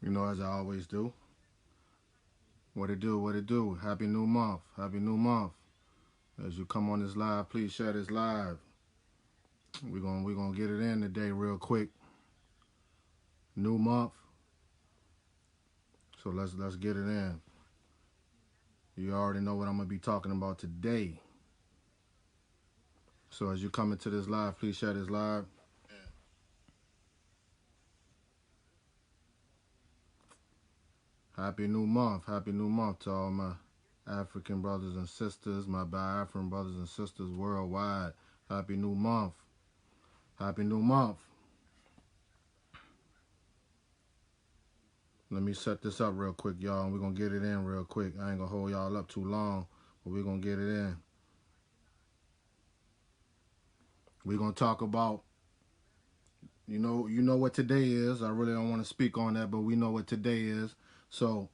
You know, as I always do. What it do, what it do. Happy new month. Happy new month. As you come on this live, please share this live. We're gonna get it in today real quick. New month. So let's get it in. You already know what I'm gonna be talking about today. So as you come into this live, please share this live. Happy new month. Happy new month to all my African brothers and sisters, my BIAFRIcan brothers and sisters worldwide. Happy new month. Happy new month. Let me set this up real quick, y'all, and we're going to get it in real quick. I ain't going to hold y'all up too long, but we're going to get it in. We're going to talk about, you know what today is. I really don't want to speak on that, but we know what today is. So,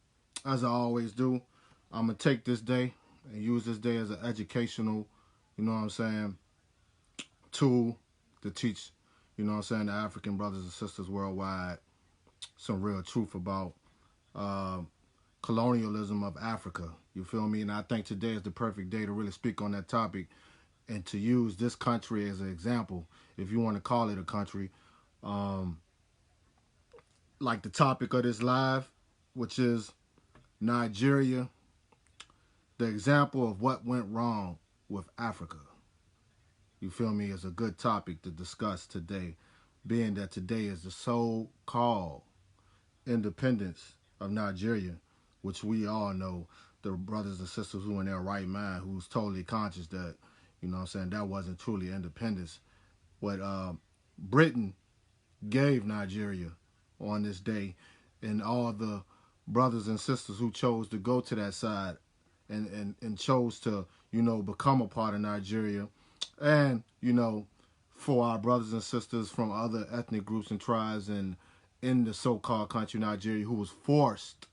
as I always do, I'm going to take this day and use this day as an educational, you know what I'm saying, tool to teach, you know what I'm saying, the African brothers and sisters worldwide some real truth about colonialism of Africa. You feel me? And I think today is the perfect day to really speak on that topic and to use this country as an example, if you want to call it a country. Like the topic of this live, which is Nigeria, the example of what went wrong with Africa. You feel me? Is a good topic to discuss today, being that today is the so-called independence of Nigeria, which we all know, the brothers and sisters who in their right mind, who's totally conscious that, you know what I'm saying, that wasn't truly independence. What Britain gave Nigeria on this day, and all the brothers and sisters who chose to go to that side and chose to, you know, become a part of Nigeria. And, you know, for our brothers and sisters from other ethnic groups and tribes and in the so-called country Nigeria who was forced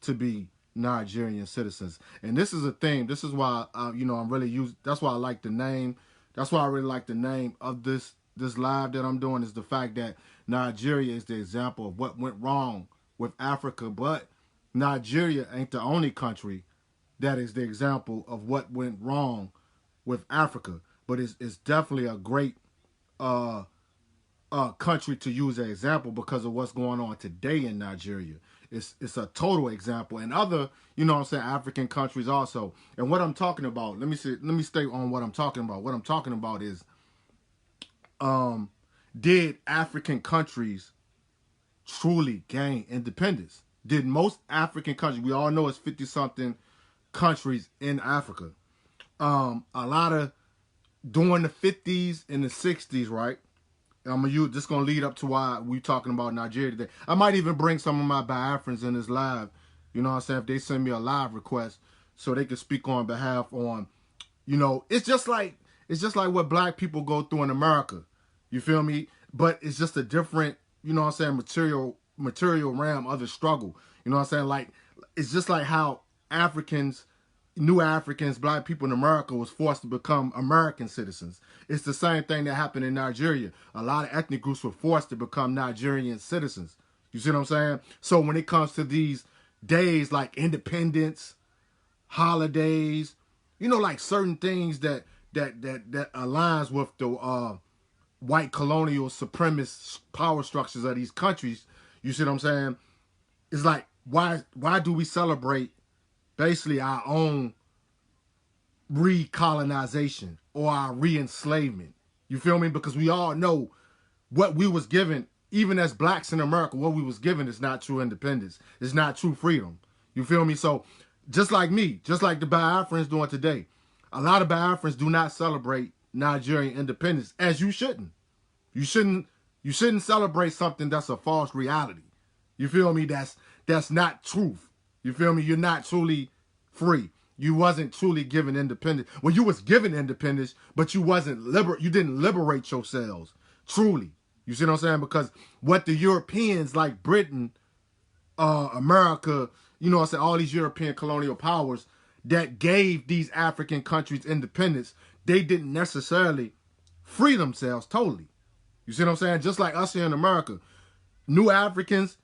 to be Nigerian citizens. And this is a thing. This is why, you know, I'm really that's why I like the name. That's why I really like the name of this live that I'm doing, is the fact that Nigeria is the example of what went wrong with Africa. But Nigeria ain't the only country that is the example of what went wrong with Africa. But it's definitely a great country to use as an example because of what's going on today in Nigeria. It's a total example, and other, you know what I'm saying, African countries also. And what I'm talking about, let me stay on what I'm talking about. What I'm talking about is, did African countries truly gain independence? Did most African countries, we all know it's 50-something countries in Africa. A lot of, during the 50s and the 60s, right? I'm just gonna lead up to why we talking about Nigeria today. I might even bring some of my Biafrans in this live. You know what I'm saying? If they send me a live request, so they can speak on behalf on, you know, it's just like what black people go through in America. You feel me? But it's just a different, you know what I'm saying, material realm of the struggle. You know what I'm saying? Like, it's just like how New Africans, black people in America was forced to become American citizens. It's the same thing that happened in Nigeria. A lot of ethnic groups were forced to become Nigerian citizens. You see what I'm saying? So when it comes to these days like independence, holidays, you know, like certain things that aligns with the white colonial supremacist power structures of these countries, you see what I'm saying? It's like, why do we celebrate basically our own recolonization or our re-enslavement? You feel me? Because we all know what we was given, even as blacks in America, what we was given is not true independence. It's not true freedom. You feel me? So just like me, just like the Biafrans doing today, a lot of Biafrans do not celebrate Nigerian independence, as you shouldn't. You shouldn't celebrate something that's a false reality. You feel me? That's not truth. You feel me? You're not truly free. You wasn't truly given independence. Well, you was given independence, but you didn't liberate yourselves truly. You see what I'm saying? Because what the Europeans like Britain, America, you know what I'm saying, all these European colonial powers that gave these African countries independence, they didn't necessarily free themselves totally. You see what I'm saying? Just like us here in America, New Africans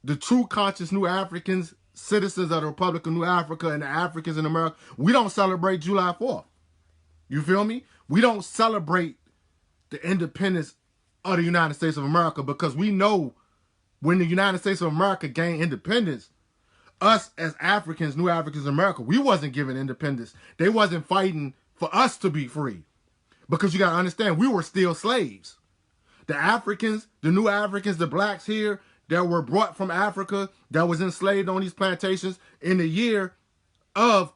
the true conscious New Africans, citizens of the Republic of New Africa and the Africans in America, we don't celebrate July 4th. You feel me? We don't celebrate the independence of the United States of America because we know when the United States of America gained independence, us as Africans, New Africans in America, we wasn't given independence. They wasn't fighting for us to be free. Because you got to understand, we were still slaves. The Africans, the New Africans, the blacks here that were brought from Africa, that was enslaved on these plantations in the year of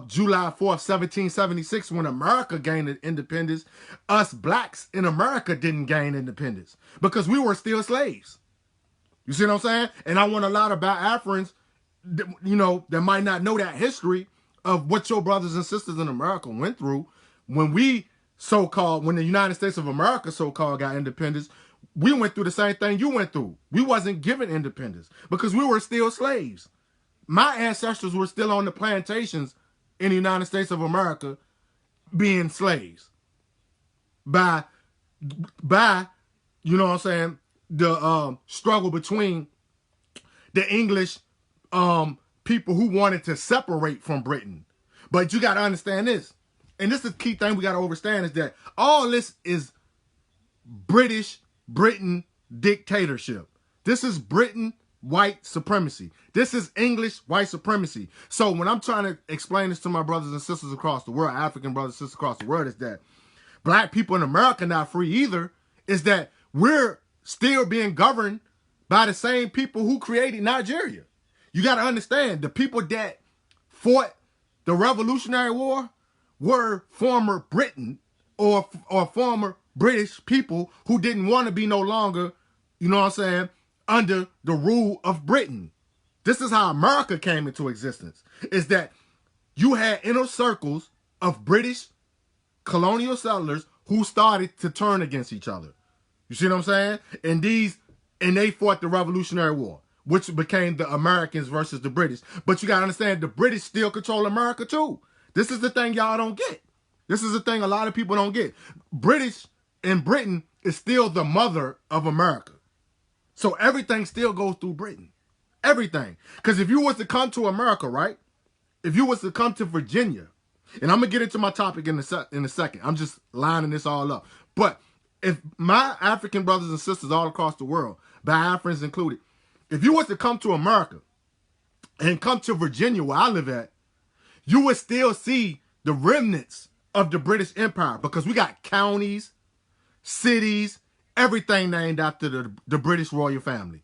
July 4th, 1776, when America gained independence, us blacks in America didn't gain independence because we were still slaves. You see what I'm saying? And I want a lot of BIAFRIans, you know, that might not know that history of what your brothers and sisters in America went through when we so-called, when the United States of America so-called got independence. We went through the same thing you went through. We wasn't given independence because we were still slaves. My ancestors were still on the plantations in the United States of America being slaves by you know what I'm saying, the struggle between the English people who wanted to separate from Britain. But you got to understand this, and this is the key thing we got to understand, is that all this is Britain dictatorship. This is Britain white supremacy. This is English white supremacy. So when I'm trying to explain this to my brothers and sisters across the world, African brothers and sisters across the world, is that black people in America not free either, is that we're still being governed by the same people who created Nigeria. You got to understand, the people that fought the Revolutionary War were former Britain or former British people who didn't want to be no longer, you know what I'm saying, under the rule of Britain. This is how America came into existence, is that you had inner circles of British colonial settlers who started to turn against each other. You see what I'm saying? And they fought the Revolutionary War, which became the Americans versus the British. But you got to understand, the British still control America too. This is the thing y'all don't get. This is the thing a lot of people don't get. British and Britain is still the mother of America. So everything still goes through Britain. Everything. Because if you was to come to America, right? If you was to come to Virginia, and I'm going to get into my topic in a second. I'm just lining this all up. But if my African brothers and sisters all across the world, BIAFRIans included, if you was to come to America and come to Virginia where I live at, you would still see the remnants of the British Empire, because we got counties, cities, everything named after the British royal family.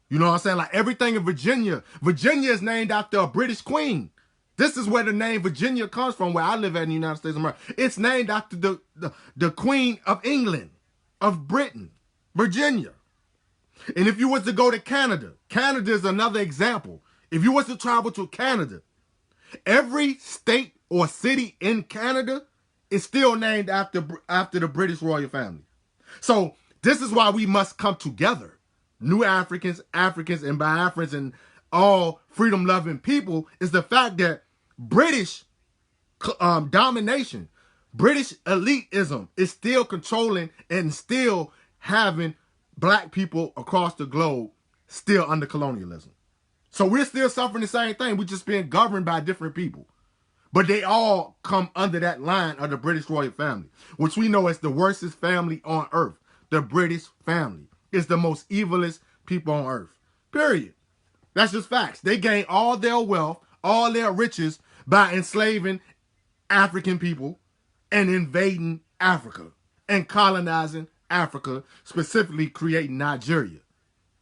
You know what I'm saying? Like everything in Virginia. Virginia is named after a British queen. This is where the name Virginia comes from, where I live at in the United States of America. It's named after the Queen of England, of Britain, Virginia. And if you was to go to Canada, Canada is another example. If you was to travel to Canada, every state or city in Canada is still named after the British royal family. So this is why we must come together. New Africans, Africans, and BIAFRIans, and all freedom-loving people, is the fact that British domination, British elitism is still controlling and still having black people across the globe still under colonialism. So we're still suffering the same thing. We're just being governed by different people. But they all come under that line of the British royal family, which we know is the worstest family on earth. The British family is the most evilest people on earth. Period. That's just facts. They gain all their wealth, all their riches by enslaving African people and invading Africa and colonizing Africa, specifically creating Nigeria.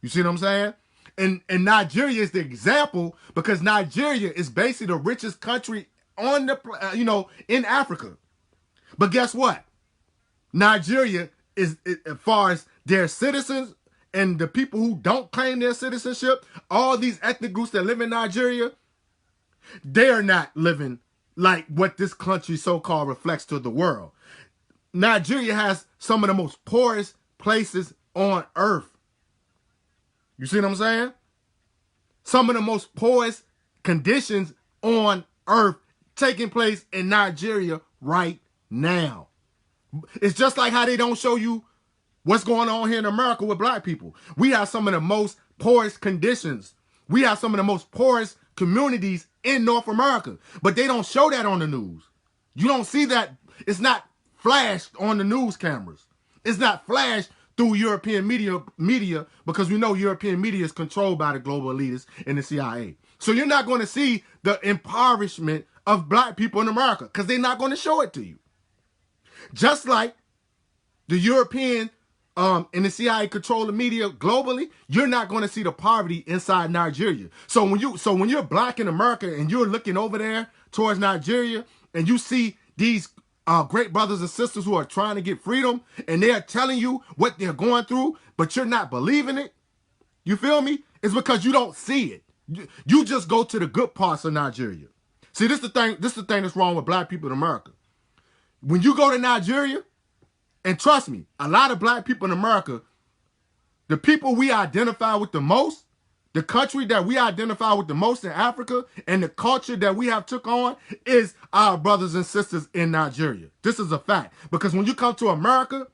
You see what I'm saying? And Nigeria is the example, because Nigeria is basically the richest country on the in Africa. But guess what? Nigeria is, as far as their citizens and the people who don't claim their citizenship, all these ethnic groups that live in Nigeria, they're not living like what this country so-called reflects to the world. Nigeria has some of the most poorest places on earth. You see what I'm saying? Some of the most poorest conditions on earth taking place in Nigeria right now. It's just like how they don't show you what's going on here in America with black people. We have some of the most poorest conditions. We have some of the most poorest communities in North America, but they don't show that on the news. You don't see that. It's not flashed on the news cameras. It's not flashed through European media because we know European media is controlled by the global elitists and the CIA. So you're not going to see the impoverishment of black people in America because they're not going to show it to you. Just like the European and the CIA control the media globally, you're not going to see the poverty inside Nigeria. So when you're black in America and you're looking over there towards Nigeria and you see these great brothers and sisters who are trying to get freedom and they're telling you what they're going through, but you're not believing it, you feel me? It's because you don't see it. You just go to the good parts of Nigeria. See, this is the thing that's wrong with black people in America. When you go to Nigeria, and trust me, a lot of black people in America, the people we identify with the most, the country that we identify with the most in Africa, and the culture that we have took on is our brothers and sisters in Nigeria. This is a fact. Because when you come to America,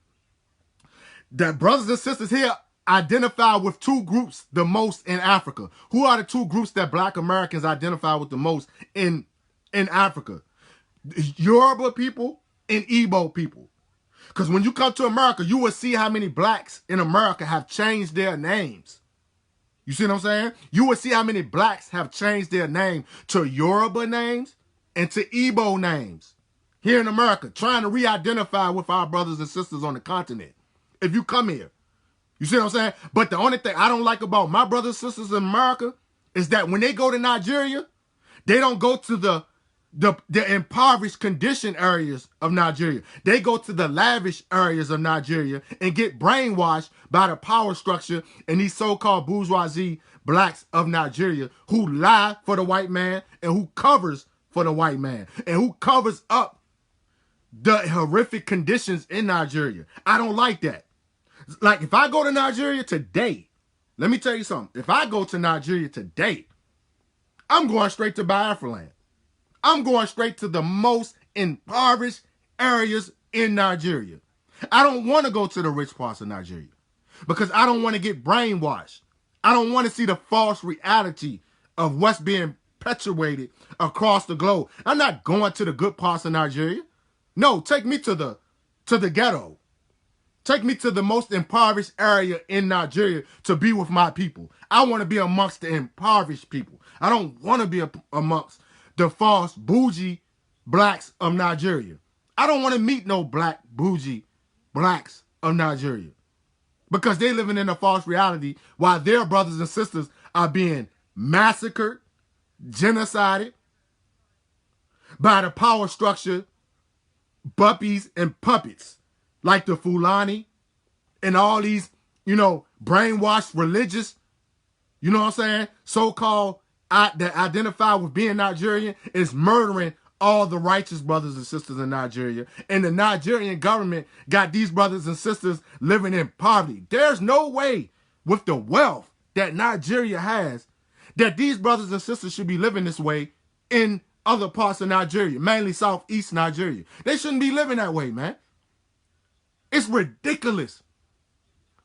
the brothers and sisters here identify with two groups the most in Africa. Who are the two groups that black Americans identify with the most in Africa? Yoruba people and Igbo people. Because when you come to America, you will see how many blacks in America have changed their names. You see what I'm saying? You will see how many blacks have changed their name to Yoruba names and to Igbo names here in America, trying to re-identify with our brothers and sisters on the continent. If you come here, you see what I'm saying? But the only thing I don't like about my brothers and sisters in America is that when they go to Nigeria, they don't go to the impoverished condition areas of Nigeria. They go to the lavish areas of Nigeria and get brainwashed by the power structure and these so-called bourgeoisie blacks of Nigeria who lie for the white man and who covers for the white man and who covers up the horrific conditions in Nigeria. I don't like that. Like if I go to Nigeria today, let me tell you something. If I go to Nigeria today, I'm going straight to Biafra land. I'm going straight to the most impoverished areas in Nigeria. I don't want to go to the rich parts of Nigeria because I don't want to get brainwashed. I don't want to see the false reality of what's being perpetuated across the globe. I'm not going to the good parts of Nigeria. No, take me to the ghetto. Take me to the most impoverished area in Nigeria to be with my people. I want to be amongst the impoverished people. I don't want to be amongst the false bougie blacks of Nigeria. I don't want to meet no black bougie blacks of Nigeria because they living in a false reality while their brothers and sisters are being massacred, genocided by the power structure, buppies and puppets like the Fulani and all these, brainwashed religious, what I'm saying, so-called that identify with being Nigerian is murdering all the righteous brothers and sisters in Nigeria. And the Nigerian government got these brothers and sisters living in poverty. There's no way with the wealth that Nigeria has that these brothers and sisters should be living this way in other parts of Nigeria, mainly southeast Nigeria. They shouldn't be living that way, man. It's ridiculous.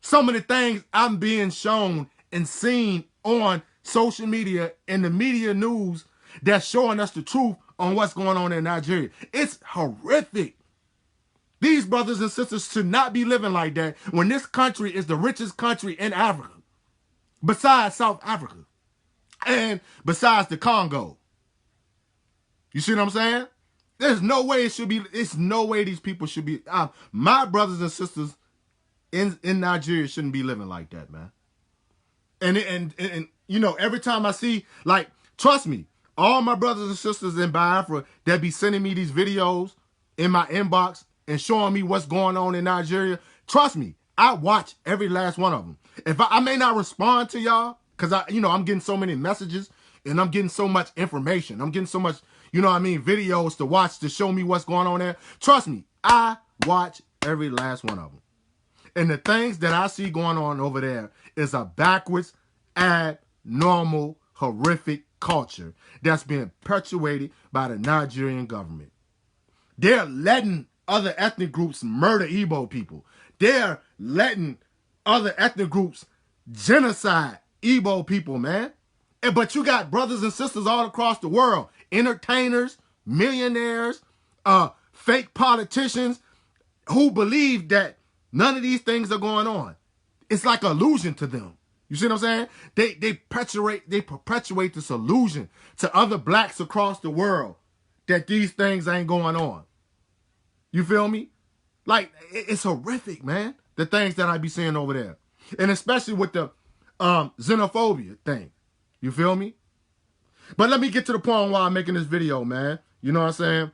Some of the things I'm being shown and seen on social media and the media news that's showing us the truth on what's going on in Nigeria. It's horrific. These brothers and sisters should not be living like that when this country is the richest country in Africa, besides South Africa and besides the Congo. You see what I'm saying? There's no way it should be. It's no way these people should be. My brothers and sisters in Nigeria shouldn't be living like that, man. And every time I see, like, trust me, all my brothers and sisters in Biafra that be sending me these videos in my inbox and showing me what's going on in Nigeria, trust me, I watch every last one of them. If I may not respond to y'all, because I'm getting so many messages and I'm getting so much information. I'm getting so much, videos to watch to show me what's going on there. Trust me, I watch every last one of them. And the things that I see going on over there is a backwards, abnormal, horrific culture that's being perpetuated by the Nigerian government. They're letting other ethnic groups murder Igbo people. They're letting other ethnic groups genocide Igbo people, man. But you got brothers and sisters all across the world, entertainers, millionaires, fake politicians who believe that none of these things are going on. It's like an illusion to them. You see what I'm saying? They perpetuate this illusion to other blacks across the world that these things ain't going on. You feel me? Like, it's horrific, man, the things that I be seeing over there. And especially with the xenophobia thing. You feel me? But let me get to the point why I'm making this video, man. You know what I'm saying?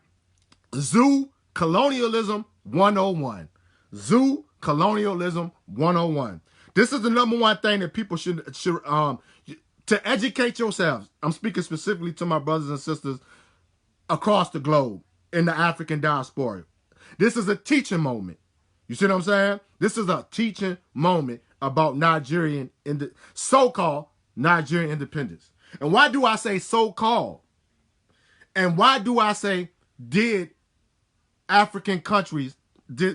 Zoo Colonialism 101. Zoo Colonialism 101. This is the number one thing that people should to educate yourselves. I'm speaking specifically to my brothers and sisters across the globe in the African diaspora. This is a teaching moment. You see what I'm saying? This is a teaching moment about Nigerian, so-called Nigerian independence. And why do I say so-called? And why do I say did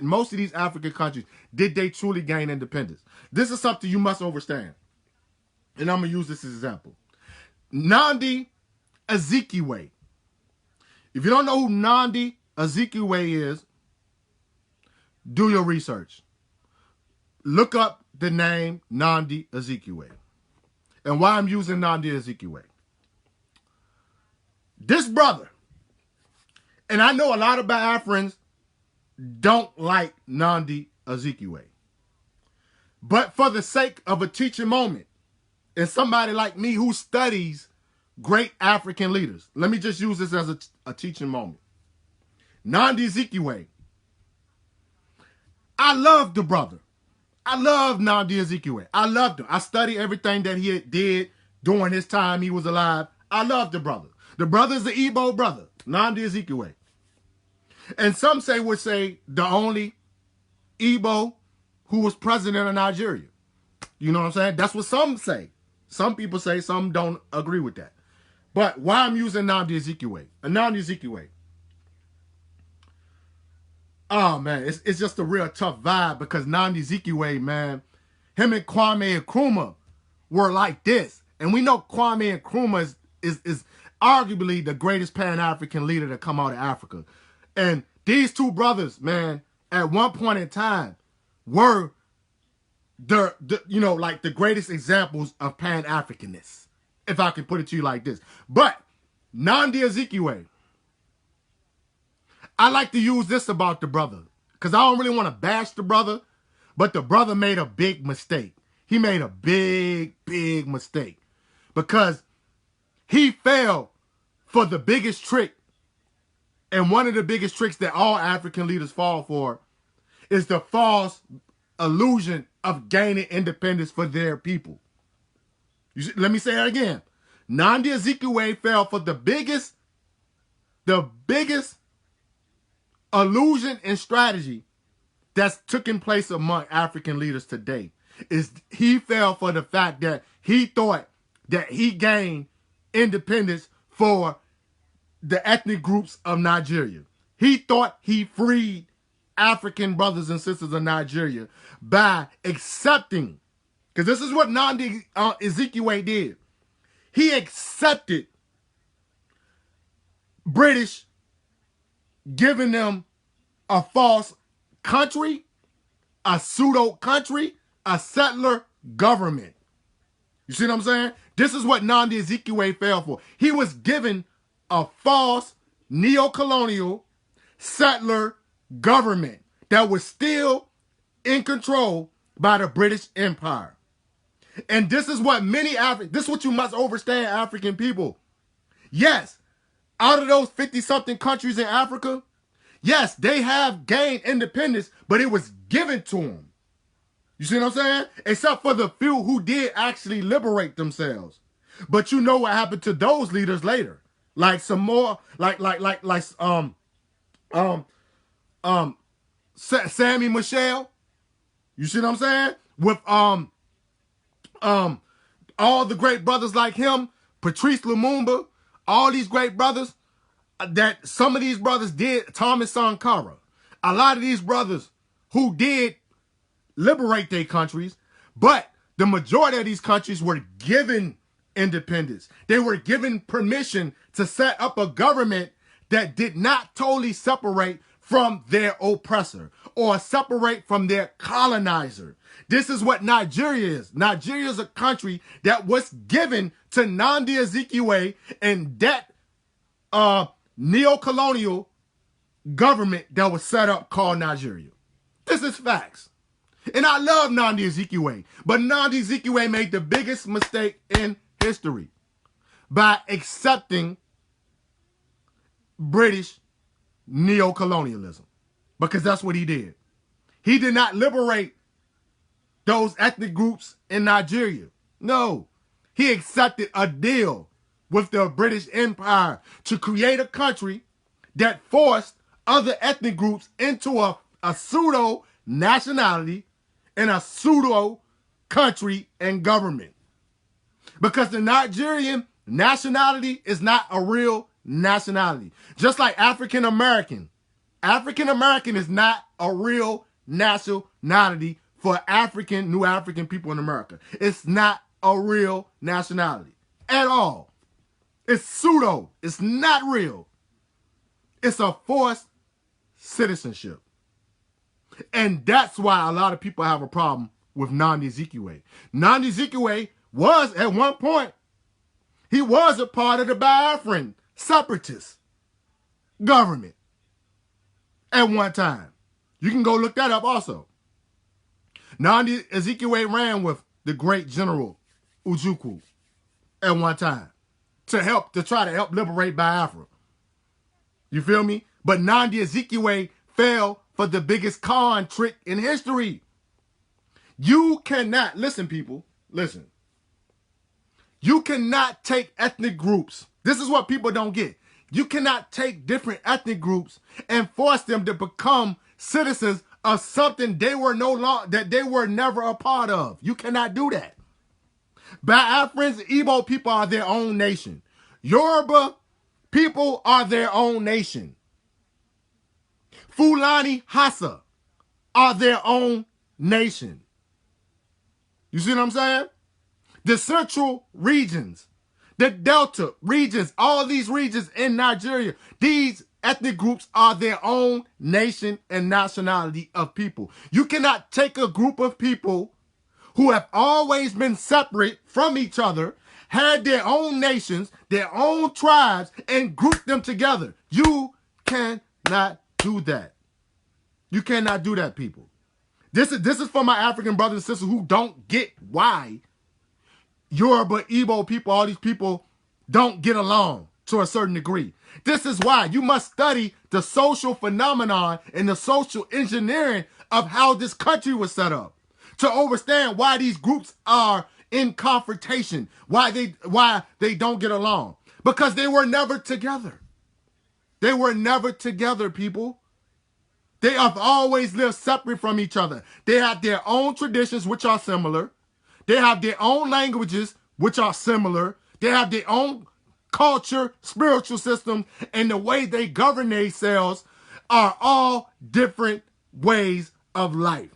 most of these African countries, did they truly gain independence? This is something you must understand. And I'm going to use this as an example. Nnamdi Azikiwe. If you don't know who Nnamdi Azikiwe is, do your research. Look up the name Nnamdi Azikiwe. And why I'm using Nnamdi Azikiwe. This brother, and I know a lot of Biafrans don't like Nnamdi Azikiwe. But for the sake of a teaching moment, and somebody like me who studies great African leaders, let me just use this as a teaching moment. Nnamdi Azikiwe. I love the brother. I love Nnamdi Azikiwe. I loved him. I studied everything that he did during his time he was alive. I love the brother. The brother is the Igbo brother, Nnamdi Azikiwe. And some would say the only Igbo who was president of Nigeria. You know what I'm saying? That's what some say. Some people say, some don't agree with that. But why I'm using Nnamdi Azikiwe? Nnamdi Azikiwe. Oh, man, it's just a real tough vibe because Nnamdi Azikiwe, man, him and Kwame Nkrumah were like this. And we know Kwame Nkrumah is arguably the greatest Pan-African leader to come out of Africa. And these two brothers, man, at one point in time were the greatest examples of Pan-Africanness, if I can put it to you like this. But Nnamdi Azikiwe, I like to use this about the brother because I don't really want to bash the brother, but the brother made a big mistake. He made a big, big mistake because he fell for the biggest trick. And one of the biggest tricks that all African leaders fall for is the false illusion of gaining independence for their people. Let me say that again. Nnamdi Azikiwe fell for the biggest illusion and strategy that's taking place among African leaders today. Is he fell for the fact that he thought that he gained independence for the ethnic groups of Nigeria. He thought he freed African brothers and sisters of Nigeria by accepting, because this is what Nnamdi Azikiwe did. He accepted British giving them a false country, a pseudo country, a settler government. You see what I'm saying? This is what Nnamdi Azikiwe fell for. He was given a false neo-colonial settler government that was still in control by the British Empire. And this is what this is what you must understand, African people. Yes, out of those 50-something countries in Africa, yes, they have gained independence, but it was given to them. You see what I'm saying? Except for the few who did actually liberate themselves. But you know what happened to those leaders later. Like some more, Sammy Michel. You see what I'm saying? With all the great brothers like him, Patrice Lumumba, all these great brothers, that some of these brothers did, Thomas Sankara, a lot of these brothers who did liberate their countries, but The majority of these countries were given independence. They were given permission to set up a government that did not totally separate from their oppressor or separate from their colonizer. This is what Nigeria is. Nigeria is a country that was given to Nnamdi Azikiwe and that neocolonial government that was set up called Nigeria. This is facts. And I love Nnamdi Azikiwe, but Nnamdi Azikiwe made the biggest mistake in history by accepting British neocolonialism, because that's what he did. He did not liberate those ethnic groups in Nigeria. No, he accepted a deal with the British Empire to create a country that forced other ethnic groups into a pseudo nationality and a pseudo country and government. Because the Nigerian nationality is not a real nationality. Just like African American. African American is not a real nationality for new African people in America. It's not a real nationality at all. It's pseudo. It's not real. It's a forced citizenship. And that's why a lot of people have a problem with Nnamdi Azikiwe. Nnamdi Azikiwe was, at one point, he was a part of the Biafran separatist government at one time. You can go look that up also. Nnamdi Azikiwe ran with the great General Ojukwu at one time to try to help liberate Biafra. You feel me? But Nnamdi Azikiwe fell for the biggest con trick in history. You cannot, listen people, listen. You cannot take ethnic groups. This is what people don't get. You cannot take different ethnic groups and force them to become citizens of something they were never a part of. You cannot do that. Biafrans, Igbo people are their own nation. Yoruba people are their own nation. Fulani Hassa are their own nation. You see what I'm saying? The central regions, the delta regions, all these regions in Nigeria, these ethnic groups are their own nation and nationality of people. You cannot take a group of people who have always been separate from each other, had their own nations, their own tribes, and group them together. You cannot do that. You cannot do that, people. This is for my African brothers and sisters who don't get why Yoruba, Igbo people, all these people don't get along to a certain degree. This is why you must study the social phenomenon and the social engineering of how this country was set up to understand why these groups are in confrontation, why they don't get along. Because they were never together. They were never together, people. They have always lived separate from each other. They have their own traditions, which are similar. They have their own languages, which are similar. They have their own culture, spiritual system, and the way they govern themselves are all different ways of life.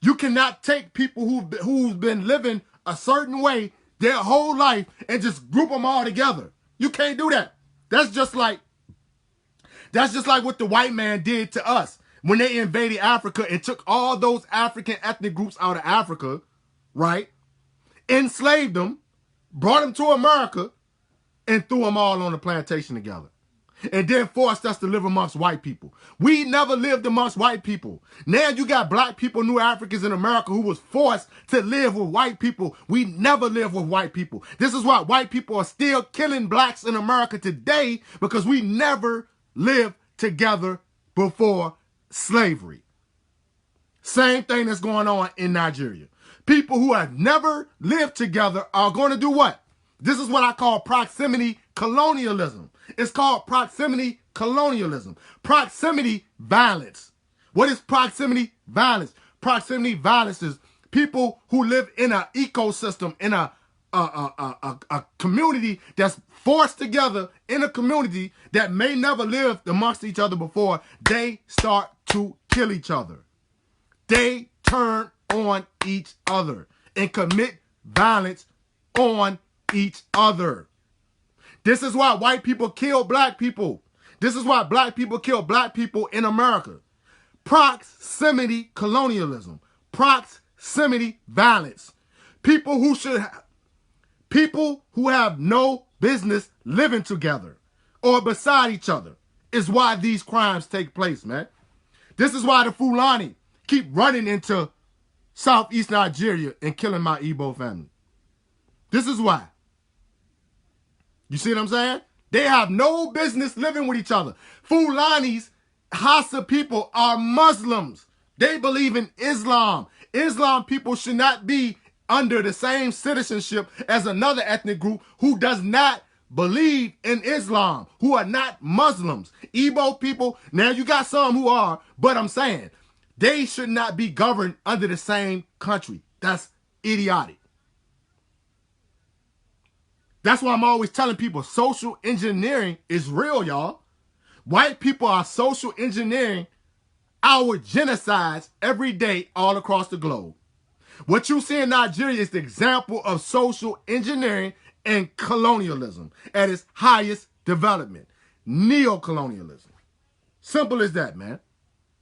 You cannot take people who've been living a certain way their whole life and just group them all together. You can't do that. That's just like what the white man did to us when they invaded Africa and took all those African ethnic groups out of Africa, right? Enslaved them, brought them to America, and threw them all on the plantation together. And then forced us to live amongst white people. We never lived amongst white people. Now you got black people, new Africans in America who was forced to live with white people. We never lived with white people. This is why white people are still killing blacks in America today, because we never lived together before slavery. Same thing that's going on in Nigeria. People who have never lived together are going to do what? This is what I call proximity colonialism. It's called proximity colonialism. Proximity violence. What is proximity violence? Proximity violence is people who live in an ecosystem, in a community that's forced together in a community that may never live amongst each other before. They start to kill each other. They turn on each other. and commit violence on each other. This is why white people kill black people. This is why black people kill black people in America. Proximity colonialism. Proximity violence. People who have no business living together or beside each other is why these crimes take place, man. This is why the Fulani keep running into Southeast Nigeria and killing my Igbo family. This is why. You see what I'm saying? They have no business living with each other. Fulani's Hausa people are Muslims. They believe in Islam. Islam people should not be under the same citizenship as another ethnic group who does not believe in Islam, who are not Muslims. Igbo people, now you got some who are, but I'm saying they should not be governed under the same country. That's idiotic. That's why I'm always telling people social engineering is real, y'all. White people are social engineering our genocides every day all across the globe. What you see in Nigeria is the example of social engineering and colonialism at its highest development. Neocolonialism. Simple as that, man.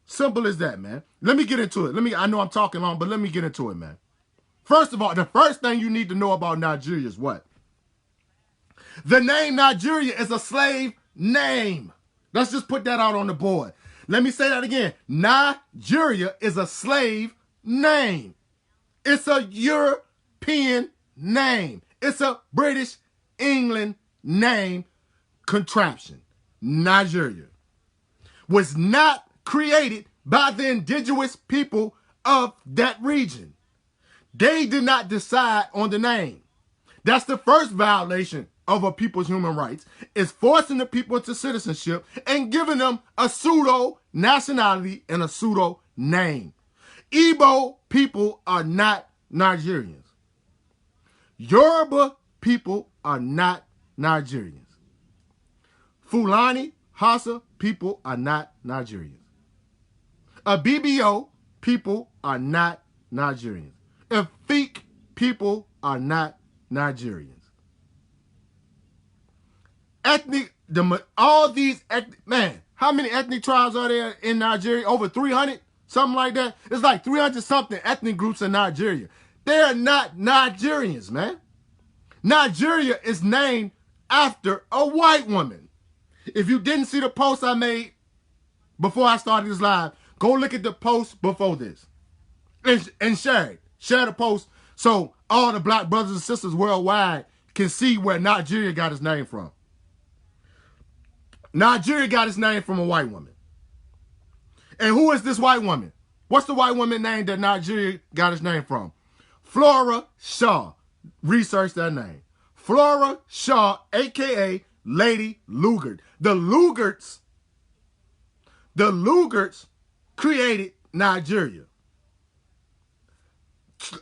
Simple as that, man. Let me get into it. I know I'm talking long, but let me get into it, man. First of all, the first thing you need to know about Nigeria is what? The name Nigeria is a slave name. Let's just put that out on the board. Let me say that again. Nigeria is a slave name. It's a European name. It's a British England name contraption. Nigeria was not created by the indigenous people of that region. They did not decide on the name. That's the first violation of a people's human rights, is forcing the people into citizenship and giving them a pseudo nationality and a pseudo name. Igbo people are not Nigerians. Yoruba people are not Nigerians. Fulani, Hausa people are not Nigerians. Abibio people are not Nigerians. Efik people are not Nigerians. All these ethnic, man, how many ethnic tribes are there in Nigeria? Over 300? Something like that. It's like 300 something ethnic groups in Nigeria. They are not Nigerians, man. Nigeria is named after a white woman. If you didn't see the post I made before I started this live, go look at the post before this and share it. Share the post so all the black brothers and sisters worldwide can see where Nigeria got its name from. Nigeria got its name from a white woman. And who is this white woman? What's the white woman name that Nigeria got its name from? Flora Shaw. Research that name. Flora Shaw, a.k.a. Lady Lugard. The Lugards created Nigeria.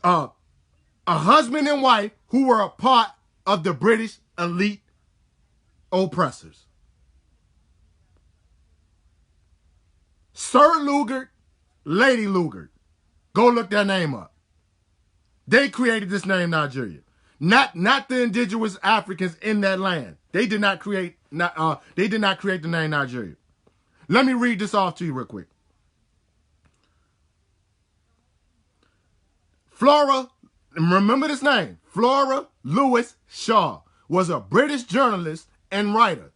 A husband and wife who were a part of the British elite oppressors. Sir Lugard, Lady Lugard. Go look that name up. They created this name Nigeria. Not the indigenous Africans in that land. They did not create the name Nigeria. Let me read this off to you real quick. Flora, remember this name, Flora Lewis Shaw was a British journalist and writer.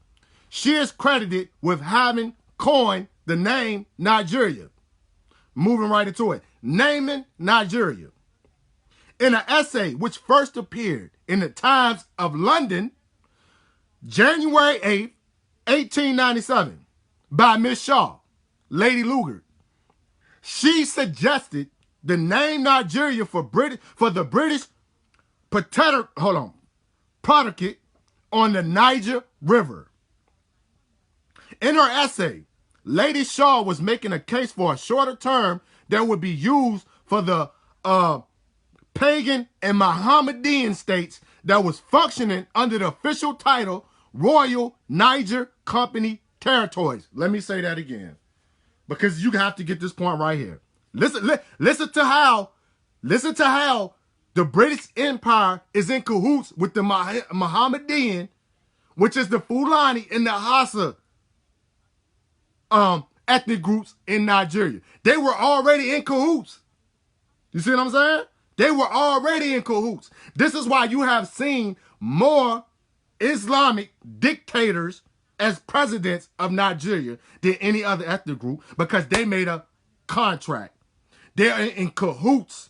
She is credited with having coined the name Nigeria. Moving right into it. Naming Nigeria. In an essay which first appeared in the Times of London, January 8th, 1897, by Miss Shaw, Lady Lugard. She suggested the name Nigeria for the British Protectorate on the Niger River. In her essay, Lady Shaw was making a case for a shorter term that would be used for the pagan and Mohammedan states that was functioning under the official title Royal Niger Company Territories. Let me say that again, because you have to get this point right here. Listen to how the The British Empire is in cahoots with the Mohammedan, which is the Fulani and the Hausa ethnic groups in Nigeria. They were already in cahoots. You see what I'm saying? They were already in cahoots. This is why you have seen more Islamic dictators as presidents of Nigeria than any other ethnic group, because they made a contract. They're in cahoots.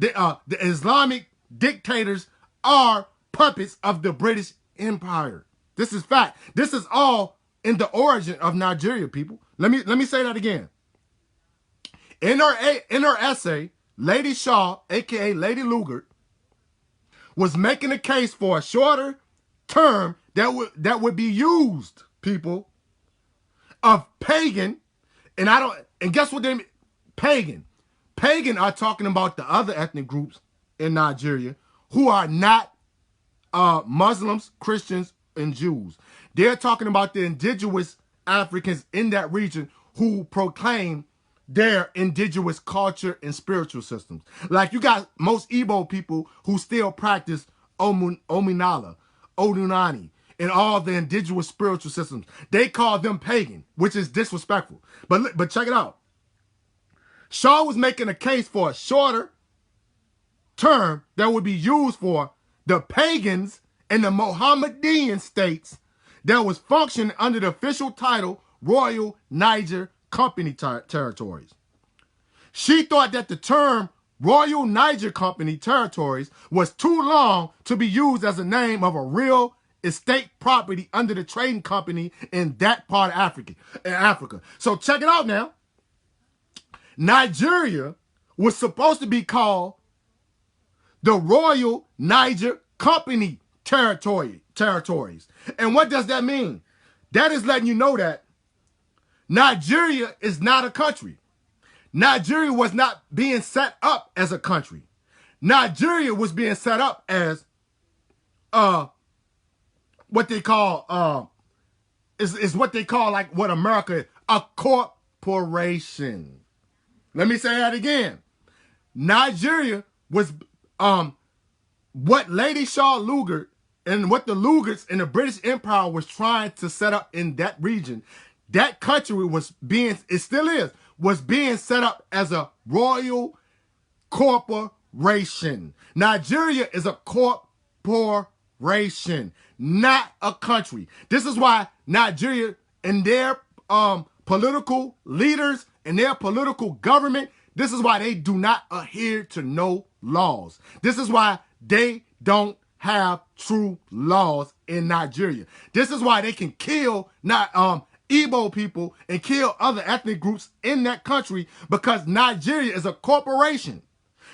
The Islamic dictators are puppets of the British Empire. This is fact. This is all in the origin of Nigeria, people. Let me say that again. In her essay, Lady Shaw, aka Lady Lugard, was making a case for a shorter term that would be used, people, of pagan, and guess what they mean? Pagan. Pagan are talking about the other ethnic groups in Nigeria who are not Muslims, Christians, and Jews. They're talking about the indigenous Africans in that region who proclaim their indigenous culture and spiritual systems. Like you got most Igbo people who still practice Ominala, Odunani, and all the indigenous spiritual systems. They call them pagan, which is disrespectful. But check it out. Shaw was making a case for a shorter term that would be used for the pagans and the Mohammedan states that was functioning under the official title Royal Niger Company territories. She thought that the term Royal Niger Company territories was too long to be used as a name of a real estate property under the trading company in that part of Africa. So check it out now. Nigeria was supposed to be called the Royal Niger Company territories. And what does that mean? That is letting you know that Nigeria is not a country. Nigeria was not being set up as a country. Nigeria was being set up as what they call is what they call, like what America is, a corporation. Let me say that again. Nigeria was what Lady Shaw Lugard and what the Lugards in the British Empire was trying to set up in that region. That country was being, it still is, was being set up as a royal corporation. Nigeria is a corporation, not a country. This is why Nigeria and their political leaders and their political government, this is why they do not adhere to no laws. This is why they don't have true laws in Nigeria. This is why they can kill Igbo people and kill other ethnic groups in that country, because Nigeria is a corporation.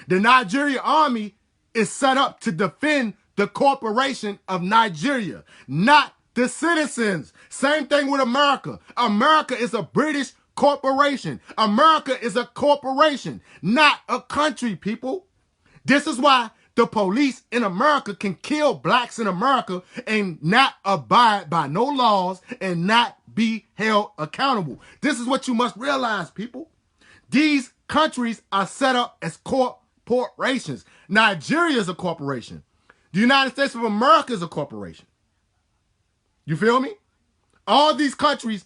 The Nigerian army is set up to defend the corporation of Nigeria, not the citizens. Same thing with America. America is a British corporation. America is a corporation, not a country, people. This is why the police in America can kill blacks in America and not abide by no laws and not be held accountable. This is what you must realize, people. These countries are set up as corporations. Nigeria is a corporation. The United States of America is a corporation. You feel me? All these countries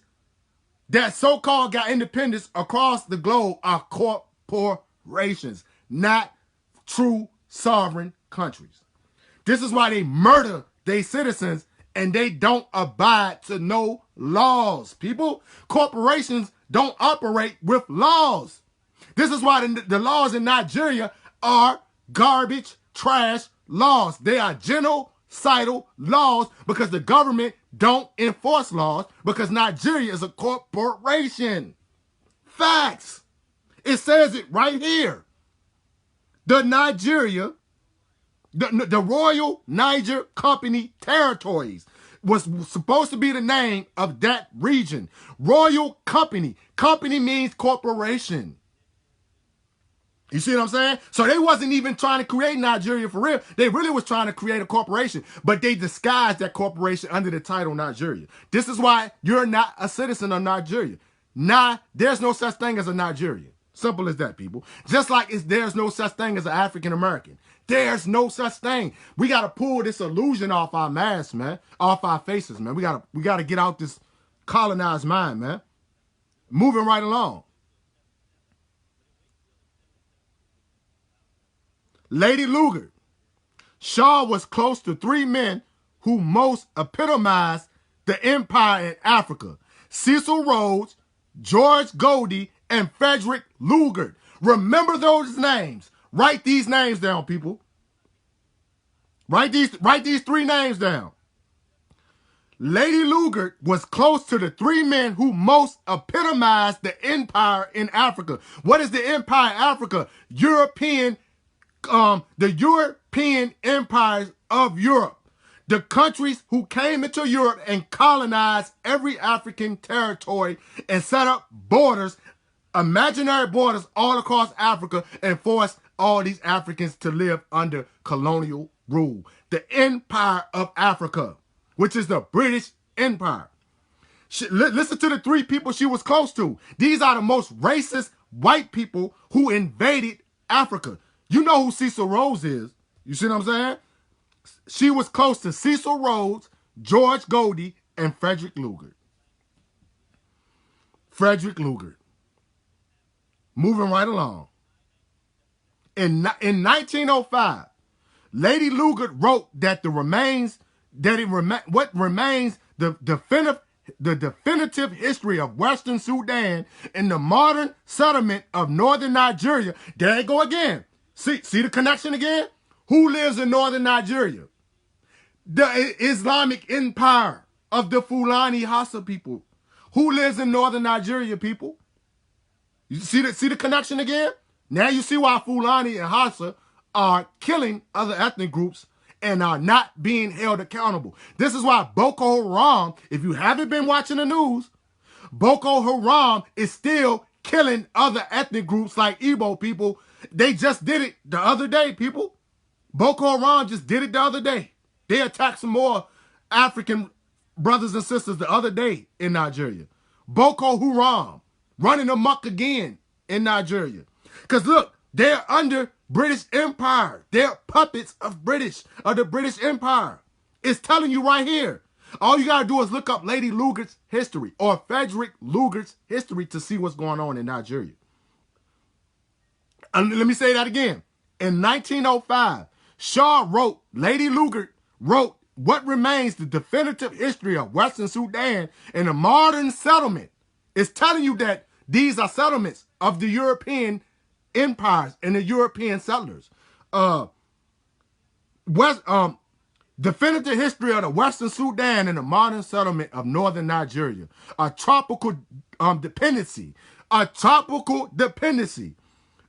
that so-called got independence across the globe are corporations, not true sovereign countries. This is why they murder their citizens and they don't abide to no laws, people. Corporations don't operate with laws. This is why the laws in Nigeria are garbage, trash laws. They are genocidal laws because the government don't enforce laws, because Nigeria is a corporation. Facts. It says it right here. The Royal Niger Company territories was supposed to be the name of that region. Royal Company. Company means corporation. You see what I'm saying? So they wasn't even trying to create Nigeria for real. They really was trying to create a corporation, but they disguised that corporation under the title Nigeria. This is why you're not a citizen of Nigeria. There's no such thing as a Nigerian. Simple as that, people. Just like there's no such thing as an African American. There's no such thing. We got to pull this illusion off our masks, man. Off our faces, man. We got to get out this colonized mind, man. Moving right along. Lady Lugard. Shaw was close to three men who most epitomized the empire in Africa. Cecil Rhodes, George Goldie, and Frederick Lugard. Remember those names. Write these names down, people. Write these three names down. Lady Lugard was close to the three men who most epitomized the empire in Africa. What is the empire in Africa? The European empires of Europe. The countries who came into Europe and colonized every African territory and set up borders, imaginary borders all across Africa, and forced all these Africans to live under colonial rule. The Empire of Africa, which is the British Empire. Listen to the three people she was close to. These are the most racist white people who invaded Africa. You know who Cecil Rhodes is. You see what I'm saying? She was close to Cecil Rhodes, George Goldie, and Frederick Lugard. Frederick Lugard. Moving right along. In 1905, Lady Lugard wrote that what remains the definitive history of Western Sudan and the modern settlement of northern Nigeria. There you go again. See the connection again? Who lives in northern Nigeria? The Islamic Empire of the Fulani Hausa people. Who lives in northern Nigeria, people? You see the connection again? Now you see why Fulani and Hausa are killing other ethnic groups and are not being held accountable. This is why Boko Haram, if you haven't been watching the news, Boko Haram is still killing other ethnic groups like Igbo people. They just did it the other day, people. Boko Haram just did it the other day. They attacked some more African brothers and sisters the other day in Nigeria. Boko Haram running amok again in Nigeria. Because look, they're under British Empire. They're puppets of the British Empire. It's telling you right here. All you got to do is look up Lady Lugard's history or Frederick Lugard's history to see what's going on in Nigeria. And let me say that again. In 1905, Lady Lugard wrote what remains the definitive history of Western Sudan and the modern settlement. It's telling you that these are settlements of the European empires and the European settlers. Definitive history of the Western Sudan and the modern settlement of northern Nigeria. A tropical dependency.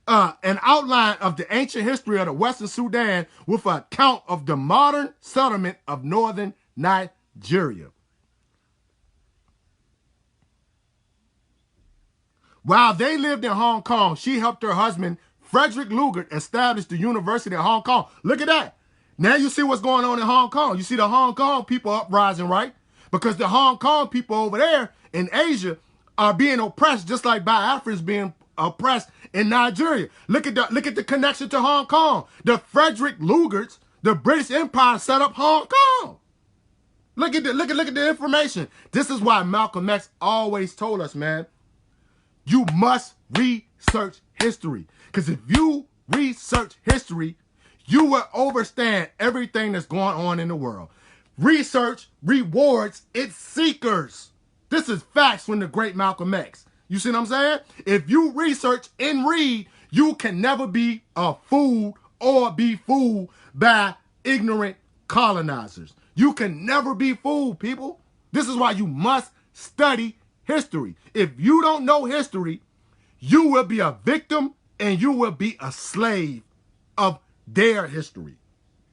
An outline of the ancient history of the Western Sudan with an account of the modern settlement of northern Nigeria. While they lived in Hong Kong, she helped her husband, Frederick Lugard, establish the University of Hong Kong. Look at that. Now you see what's going on in Hong Kong. You see the Hong Kong people uprising, right? Because the Hong Kong people over there in Asia are being oppressed just like BIAFRA is being oppressed in Nigeria. Look at the connection to Hong Kong. The Frederick Lugards, the British Empire set up Hong Kong. Look at the information. This is why Malcolm X always told us, man, you must research history. Because if you research history, you will understand everything that's going on in the world. Research rewards its seekers. This is facts from the great Malcolm X. You see what I'm saying? If you research and read, you can never be a fool or be fooled by ignorant colonizers. You can never be fooled, people. This is why you must study history. If you don't know history, you will be a victim and you will be a slave of their history.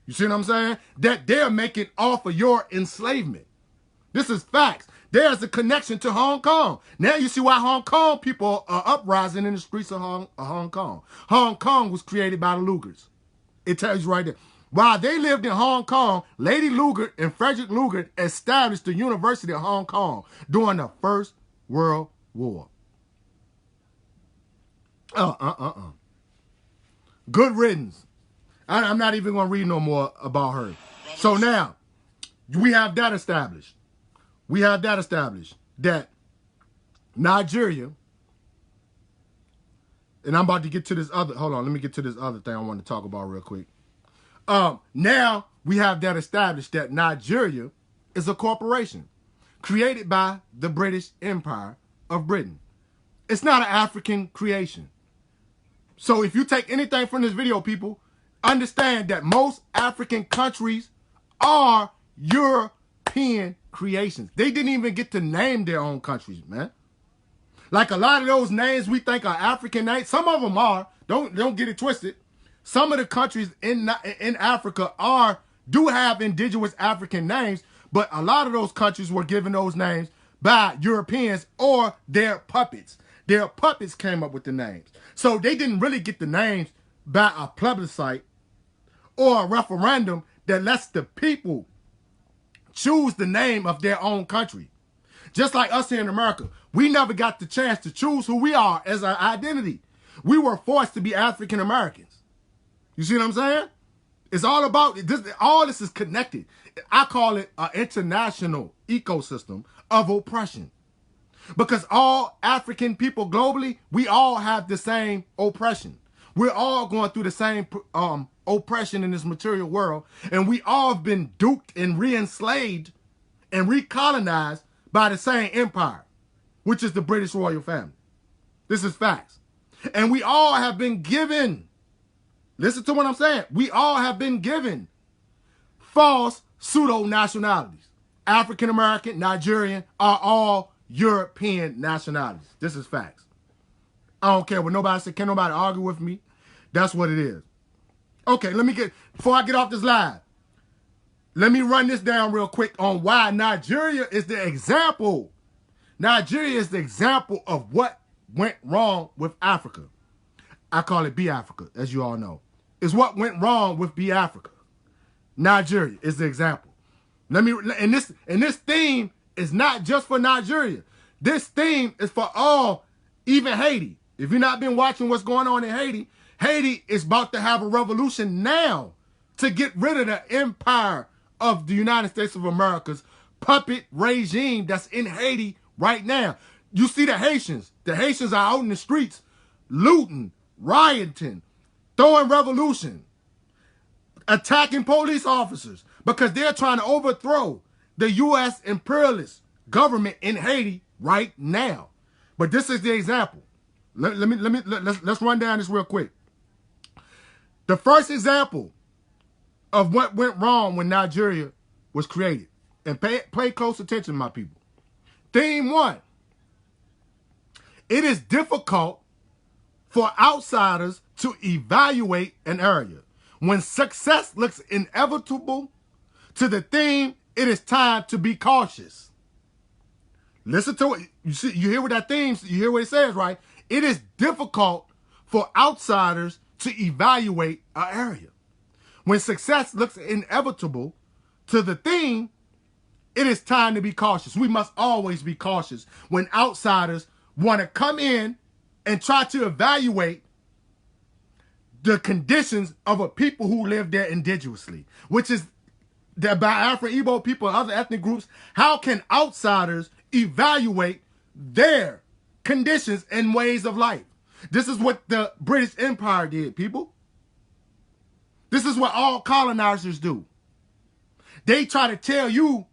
You see what I'm saying? That they're making off of your enslavement. This is facts. There's a connection to Hong Kong. Now you see why Hong Kong people are uprising in the streets of Hong Kong. Hong Kong was created by the Lugards. It tells you right there. While they lived in Hong Kong, Lady Lugard and Frederick Lugard established the University of Hong Kong during the First World War. Good riddance. I'm not even going to read no more about her. So now, we have that established. We have that established that Nigeria, and I'm about to get to this other, hold on, let me get to this other thing I want to talk about real quick. Now we have that established that Nigeria is a corporation created by the British Empire of Britain. It's not an African creation. So if you take anything from this video, people, understand that most African countries are European creations. They didn't even get to name their own countries, man. Like a lot of those names we think are African names, some of them are. Don't get it twisted. Some of the countries in Africa do have indigenous African names, but a lot of those countries were given those names by Europeans or their puppets. Their puppets came up with the names. So they didn't really get the names by a plebiscite or a referendum that lets the people choose the name of their own country. Just like us here in America, we never got the chance to choose who we are as our identity. We were forced to be African Americans. You see what I'm saying? It's all about this. All this is connected. I call it an international ecosystem of oppression. Because all African people globally, we all have the same oppression. We're all going through the same oppression in this material world. And we all have been duped and re-enslaved and recolonized by the same empire, which is the British royal family. This is facts. And we all have been given, listen to what I'm saying, we all have been given false pseudo-nationalities. African American, Nigerian are all European nationalities. This is facts. I don't care what nobody said. Can't nobody argue with me. That's what it is. Okay, before I get off this live, let me run this down real quick on why Nigeria is the example. Nigeria is the example of what went wrong with Africa. I call it BIAFRICA, as you all know. It's what went wrong with BIAFRICA. Nigeria is the example. And this theme is not just for Nigeria. This theme is for all, even Haiti. If you've not been watching what's going on in Haiti, Haiti is about to have a revolution now to get rid of the empire of the United States of America's puppet regime that's in Haiti right now. You see the Haitians. The Haitians are out in the streets looting, rioting, throwing revolution, attacking police officers because they're trying to overthrow the U.S. imperialist government in Haiti right now. But this is the example. Let's run down this real quick. The first example of what went wrong when Nigeria was created. And pay close attention, my people. Theme 1. It is difficult for outsiders to evaluate an area. When success looks inevitable to the theme, it is time to be cautious. Listen to it. You hear what that theme, you hear what it says, right? It is difficult for outsiders to evaluate an area. When success looks inevitable to the theme, it is time to be cautious. We must always be cautious when outsiders want to come in and try to evaluate the conditions of a people who live there indigenously, which is the BIAFRA, Igbo people, and other ethnic groups. How can outsiders evaluate their conditions and ways of life? This is what the British Empire did, people. This is what all colonizers do. They try to tell you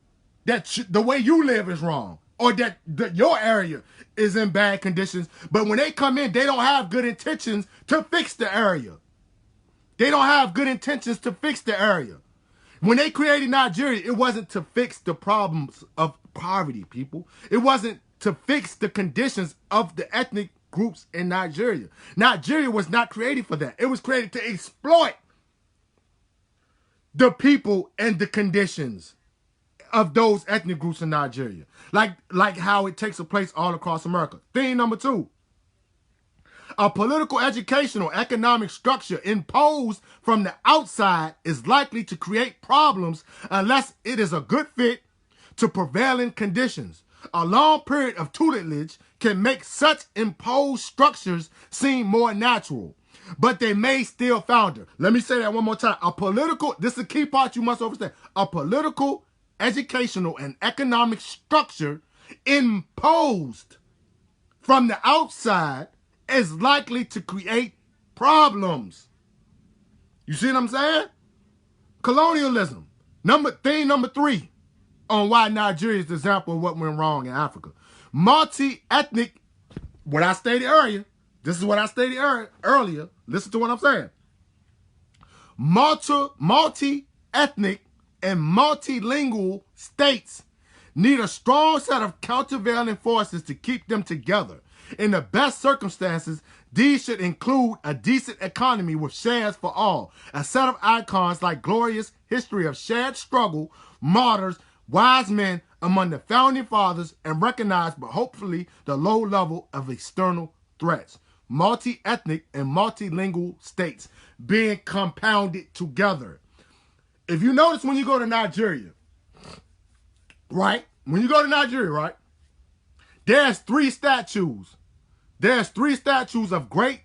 that the way you live is wrong or that your area is in bad conditions. But when they come in, they don't have good intentions to fix the area. They don't have good intentions to fix the area. When they created Nigeria, it wasn't to fix the problems of poverty, people. It wasn't to fix the conditions of the ethnic groups in Nigeria. Nigeria was not created for that. It was created to exploit the people and the conditions of those ethnic groups in Nigeria. Like how it takes place all across America. Theme number 2. A political, educational, economic structure imposed from the outside is likely to create problems unless it is a good fit to prevailing conditions. A long period of tutelage can make such imposed structures seem more natural. but they may still founder. Let me say that one more time. A political, this is the key part you must understand. A political, educational, and economic structure imposed from the outside is likely to create problems. You see what I'm saying? Colonialism. Thing number 3 on why Nigeria is the example of what went wrong in Africa. Multi-ethnic, what I stated earlier, this is what I stated earlier. Listen to what I'm saying. Multi-ethnic and multilingual states need a strong set of countervailing forces to keep them together. In the best circumstances, these should include a decent economy with shares for all, a set of icons like glorious history of shared struggle, martyrs, wise men among the founding fathers, and recognized but hopefully the low level of external threats. Multi-ethnic and multilingual states being compounded together. If you notice when you go to Nigeria, right? When you go to Nigeria, right? There's 3 statues. There's 3 statues of great,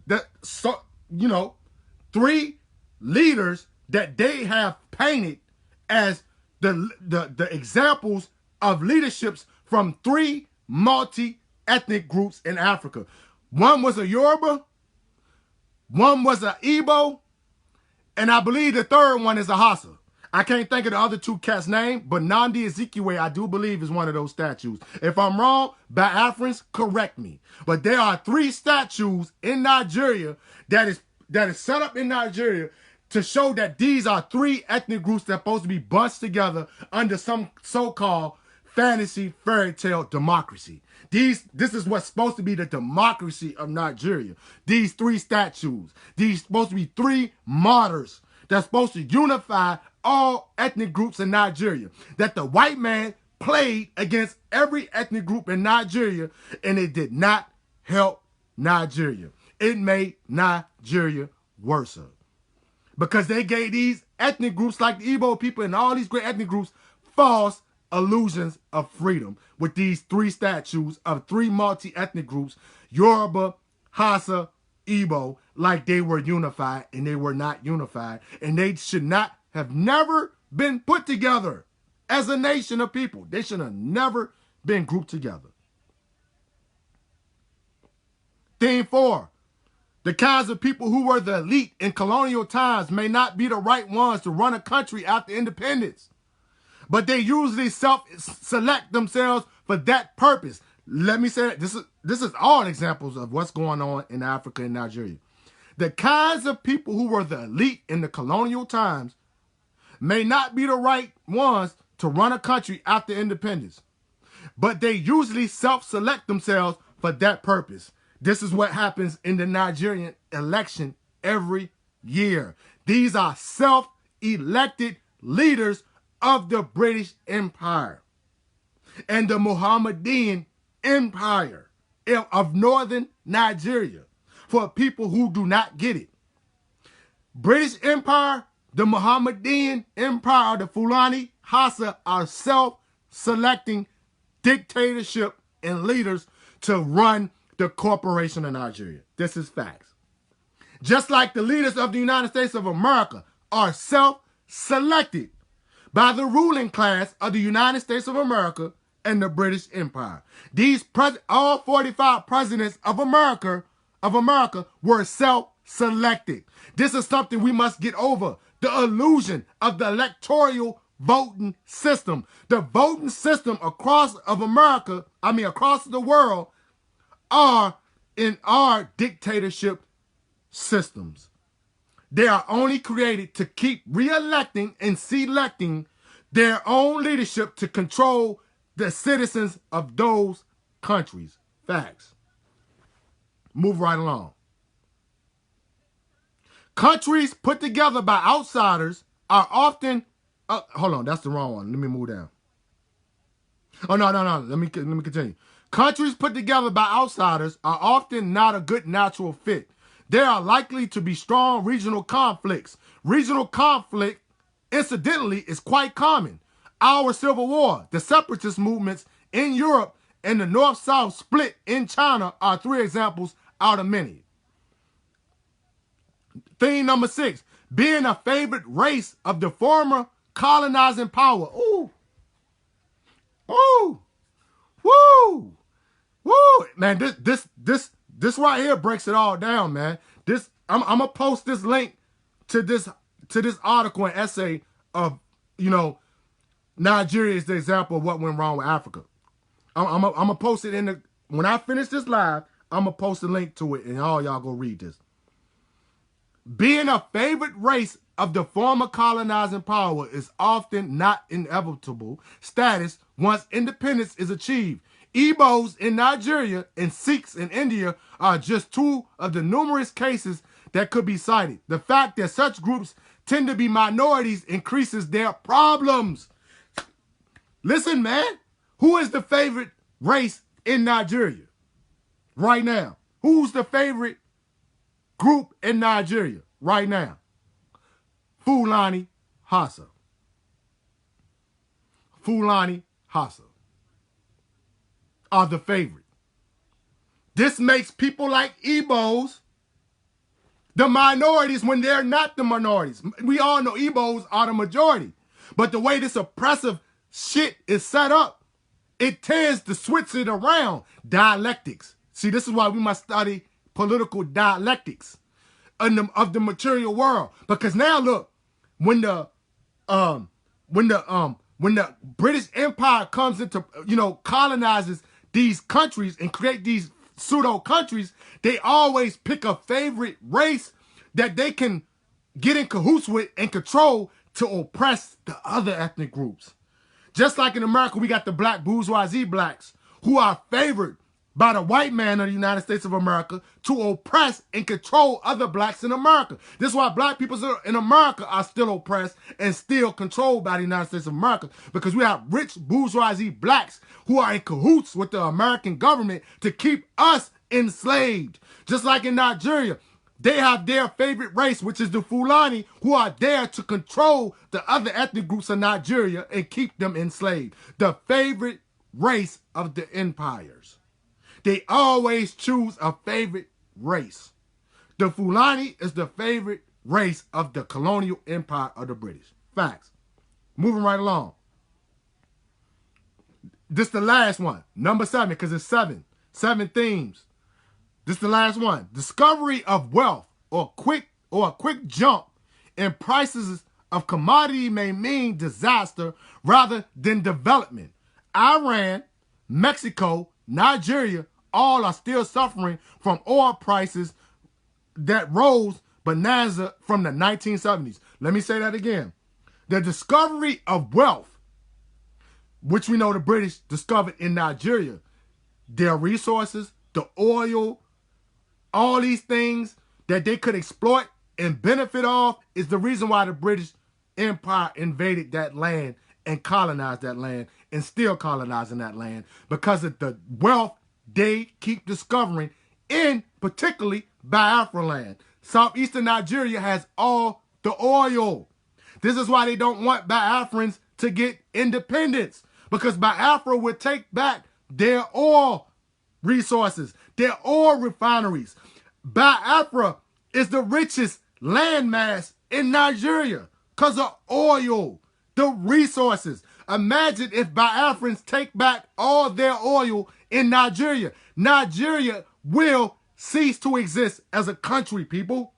3 leaders that they have painted as the examples of leaderships from 3 multi-ethnic groups in Africa. One was a Yoruba, one was an Igbo, and I believe the third one is a Hausa. I can't think of the other 2 cats' name, but Nnamdi Azikiwe, I do believe, is one of those statues. If I'm wrong, BIAFRICans, correct me. But there are 3 statues in Nigeria that is set up in Nigeria to show that these are 3 ethnic groups that are supposed to be bunched together under some so-called fantasy fairy tale democracy. This is what's supposed to be the democracy of Nigeria. These 3 statues. These supposed to be 3 martyrs that's supposed to unify all ethnic groups in Nigeria. That the white man played against every ethnic group in Nigeria, and it did not help Nigeria. It made Nigeria worse. Because they gave these ethnic groups like the Igbo people and all these great ethnic groups false illusions of freedom with these 3 statues of 3 multi-ethnic groups, Yoruba, Hausa, Igbo, like they were unified, and they were not unified, and they should not have never been put together as a nation of people. They should have never been grouped together. Theme 4. The kinds of people who were the elite in colonial times may not be the right ones to run a country after independence, but they usually select themselves for that purpose. Let me say that this is all examples of what's going on in Africa and Nigeria. The kinds of people who were the elite in the colonial times may not be the right ones to run a country after independence, but they usually self-select themselves for that purpose. This is what happens in the Nigerian election every year. These are self-elected leaders of the British Empire and the Mohammedan Empire of northern Nigeria. For people who do not get it, British Empire, the Mohammedan Empire, the Fulani Hausa are self-selecting dictatorship and leaders to run the corporation of Nigeria. This is facts. Just like the leaders of the United States of America are self-selected by the ruling class of the United States of America and the British Empire. All 45 presidents of America were self-selected. This is something we must get over. The illusion of the electoral voting system. The voting system across the world are in our dictatorship systems. They are only created to keep re-electing and selecting their own leadership to control the citizens of those countries. Facts. Move right along. Countries put together by outsiders are often... hold on, that's the wrong one. Let me move down. Oh, no. Let me continue. Countries put together by outsiders are often not a good natural fit. There are likely to be strong regional conflicts. Regional conflict, incidentally, is quite common. Our Civil War, the separatist movements in Europe, and the North-South split in China are 3 examples out of many. Theme number 6, being a favorite race of the former colonizing power. Ooh. Ooh. Woo. Woo. Man, this right here breaks it all down, man. I'm gonna post this link to this article and essay of, Nigeria is the example of what went wrong with Africa. I'm gonna post it when I finish this live, I'm gonna post a link to it and all y'all go read this. Being a favorite race of the former colonizing power is often not inevitable status once independence is achieved. Igbos in Nigeria and Sikhs in India are just 2 of the numerous cases that could be cited. The fact that such groups tend to be minorities increases their problems. Listen, man, who is the favorite race in Nigeria right now? Who's the favorite group in Nigeria right now? Fulani Hausa. Fulani Hausa are the favorite. This makes people like Igbos the minorities when they're not the minorities. We all know Igbos are the majority. But the way this oppressive shit is set up, it tends to switch it around. Dialectics. See, this is why we must study political dialectics of the material world. Because now look, when the British Empire comes into, colonizes these countries and create these pseudo countries, they always pick a favorite race that they can get in cahoots with and control to oppress the other ethnic groups. Just like in America, we got the black bourgeoisie blacks who are favored by the white man of the United States of America to oppress and control other blacks in America. This is why black people in America are still oppressed and still controlled by the United States of America, because we have rich bourgeoisie blacks who are in cahoots with the American government to keep us enslaved. Just like in Nigeria, they have their favorite race, which is the Fulani, who are there to control the other ethnic groups of Nigeria and keep them enslaved. The favorite race of the empires. They always choose a favorite race. The Fulani is the favorite race of the colonial empire of the British. Facts. Moving right along. This is the last one. Number 7, because it's 7. 7 themes. This is the last one. Discovery of wealth or a quick jump in prices of commodity may mean disaster rather than development. Iran, Mexico, Nigeria, all are still suffering from oil prices that rose bonanza from the 1970s. Let me say that again. The discovery of wealth, which we know the British discovered in Nigeria, their resources, the oil, all these things that they could exploit and benefit off, is the reason why the British Empire invaded that land and colonized that land and still colonizing that land, because of the wealth they keep discovering in particularly Biafra land. Southeastern Nigeria has all the oil. This is why they don't want Biafrans to get independence, because Biafra would take back their oil resources, their oil refineries. Biafra is the richest landmass in Nigeria because of oil, the resources. Imagine if Biafrans take back all their oil in Nigeria. Nigeria will cease to exist as a country, people.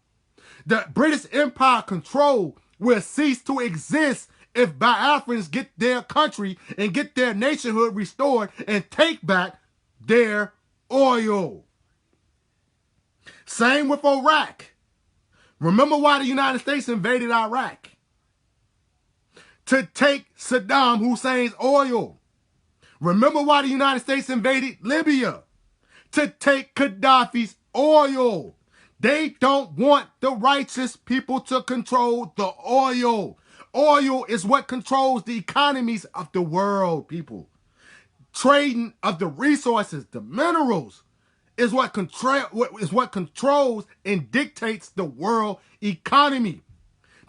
The British Empire control will cease to exist if Biafrans get their country and get their nationhood restored and take back their oil. Same with Iraq. Remember why the United States invaded Iraq? To take Saddam Hussein's oil. Remember why the United States invaded Libya? To take Gaddafi's oil. They don't want the righteous people to control the oil. Oil is what controls the economies of the world, people. Trading of the resources, the minerals, is what controls and dictates the world economy.